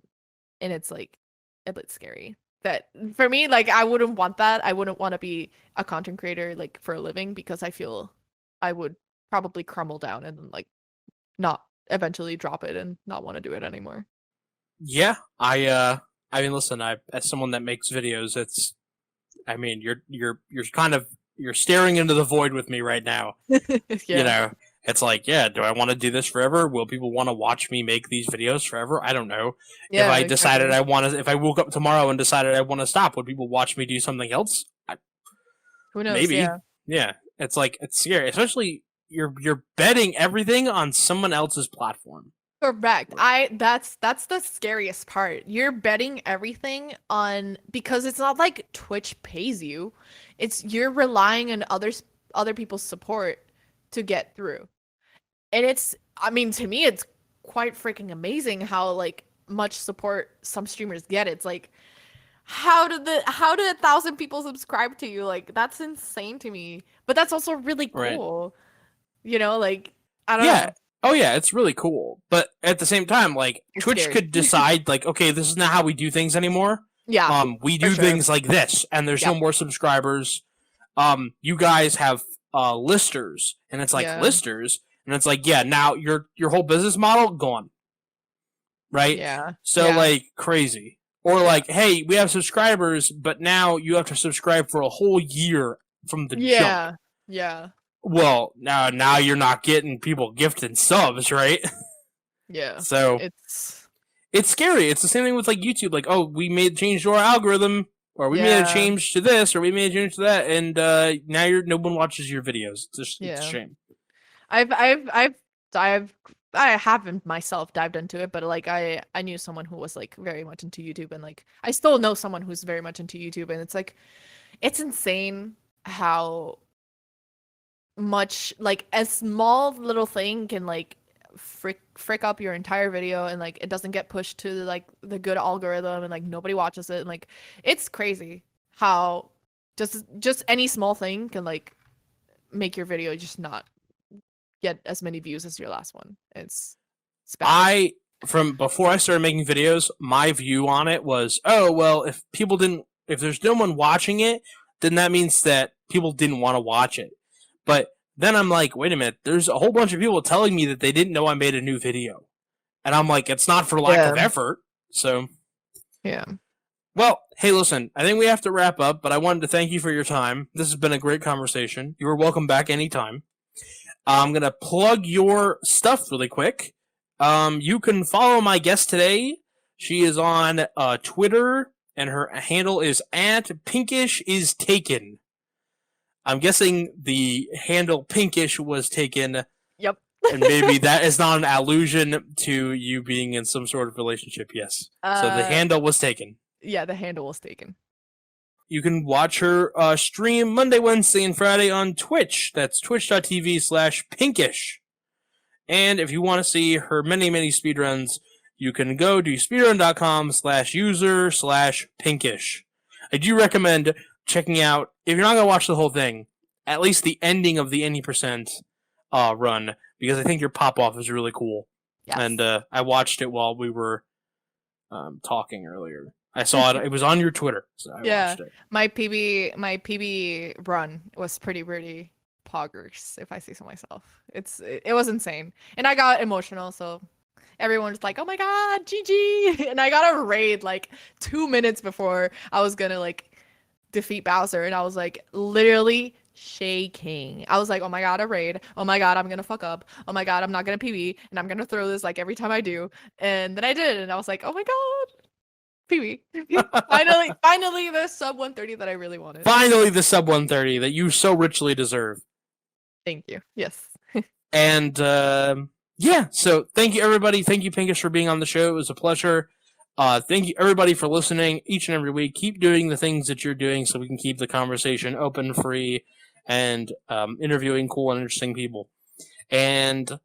And it's like a bit scary. That for me, like I wouldn't want that. I wouldn't want to be a content creator like for a living because I feel I would probably crumble down and like not eventually drop it and not want to do it anymore. Yeah. I mean, listen, as someone that makes videos, I mean, you're kind of, you're staring into the void with me right now. You know, it's like, yeah, do I want to do this forever? Will people want to watch me make these videos forever? I don't know. Yeah, If I decided exactly. if I woke up tomorrow and decided I want to stop, would people watch me do something else? Who knows? Maybe. Yeah. Yeah. It's like, it's scary, especially you're betting everything on someone else's platform. Correct. That's the scariest part. You're betting everything on because it's not like Twitch pays you. It's you're relying on other people's support to get through. And it's I mean to me it's quite freaking amazing how like much support some streamers get. It's like how did 1,000 people subscribe to you? Like that's insane to me. But that's also really Right. cool. You know, like I don't Yeah. know. Oh yeah, it's really cool. But at the same time, like It's Twitch scary. could decide like, okay, this is not how we do things anymore. Yeah, We for do sure. things like this, and there's no Yep. more subscribers. You guys have listers, and it's like Yeah. listers, and it's like, yeah, now your whole business model gone, right? Yeah. So Yeah. like crazy. Or Yeah. like, hey, we have subscribers, but now you have to subscribe for a whole year from the jump. Yeah. Yeah. Well, now you're not getting people gifting subs, right? Yeah. So It's it's scary. It's the same thing with like YouTube. Like, oh, we made a change to our algorithm, or we made a yeah. change to this, or we made a change to that, and now no one watches your videos. It's a Yeah. shame. I've I haven't myself dived into it, but like I knew someone who was like very much into YouTube and like I still know someone who's very much into YouTube and it's like it's insane how much like a small little thing can like frick up your entire video and like it doesn't get pushed to like the good algorithm and like nobody watches it and like it's crazy how just any small thing can like make your video just not get as many views as your last one. It's bad. From before I started making videos, my view on it was, oh well, if there's no one watching it, then that means that people didn't want to watch it. But then I'm like, wait a minute, there's a whole bunch of people telling me that they didn't know I made a new video, and I'm like, it's not for lack of Yeah. effort. So, Yeah. well, hey, listen, I think we have to wrap up, but I wanted to thank you for your time. This has been a great conversation. You are welcome back anytime. I'm gonna plug your stuff really quick. You can follow my guest today. She is on Twitter, and her handle is at Pinkish is taken. I'm guessing the handle Pinkish was taken, Yep. and maybe that is not an allusion to you being in some sort of relationship. Yes. So the handle was taken. Yeah, the handle was taken. You can watch her stream Monday, Wednesday, and Friday on Twitch. That's twitch.tv/Pinkish. And if you want to see her many, many speedruns, you can go to speedrun.com/user/Pinkish. I do recommend checking out, if you're not going to watch the whole thing, at least the ending of the any% run, because I think your pop-off is really cool. Yes. And I watched it while we were talking earlier. I saw it. It was on your Twitter, so I watched it. My PB run was pretty poggers, if I say so myself. It was insane, and I got emotional. So everyone was like, "Oh my god, GG!" And I got a raid like 2 minutes before I was gonna like defeat Bowser, and I was like literally shaking. I was like, "Oh my god, a raid! Oh my god, I'm gonna fuck up! Oh my god, I'm not gonna PB, and I'm gonna throw this like every time I do." And then I did, and I was like, "Oh my god." PB. finally, the sub 130 that I really wanted. Finally, the sub 130 that you so richly deserve. Thank you. Yes. And yeah, so thank you, everybody. Thank you, Pinkish, for being on the show. It was a pleasure. Thank you, everybody, for listening each and every week. Keep doing the things that you're doing so we can keep the conversation open, free, and interviewing cool and interesting people. And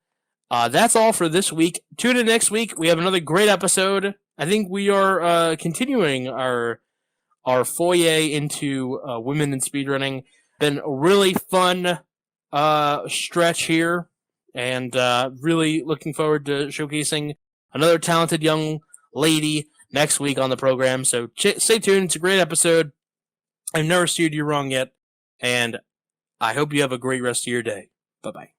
that's all for this week. Tune in next week. We have another great episode. I think we are continuing our foyer into women in speedrunning. Been a really fun stretch here, and really looking forward to showcasing another talented young lady next week on the program. So stay tuned. It's a great episode. I've never steered you wrong yet, and I hope you have a great rest of your day. Bye-bye.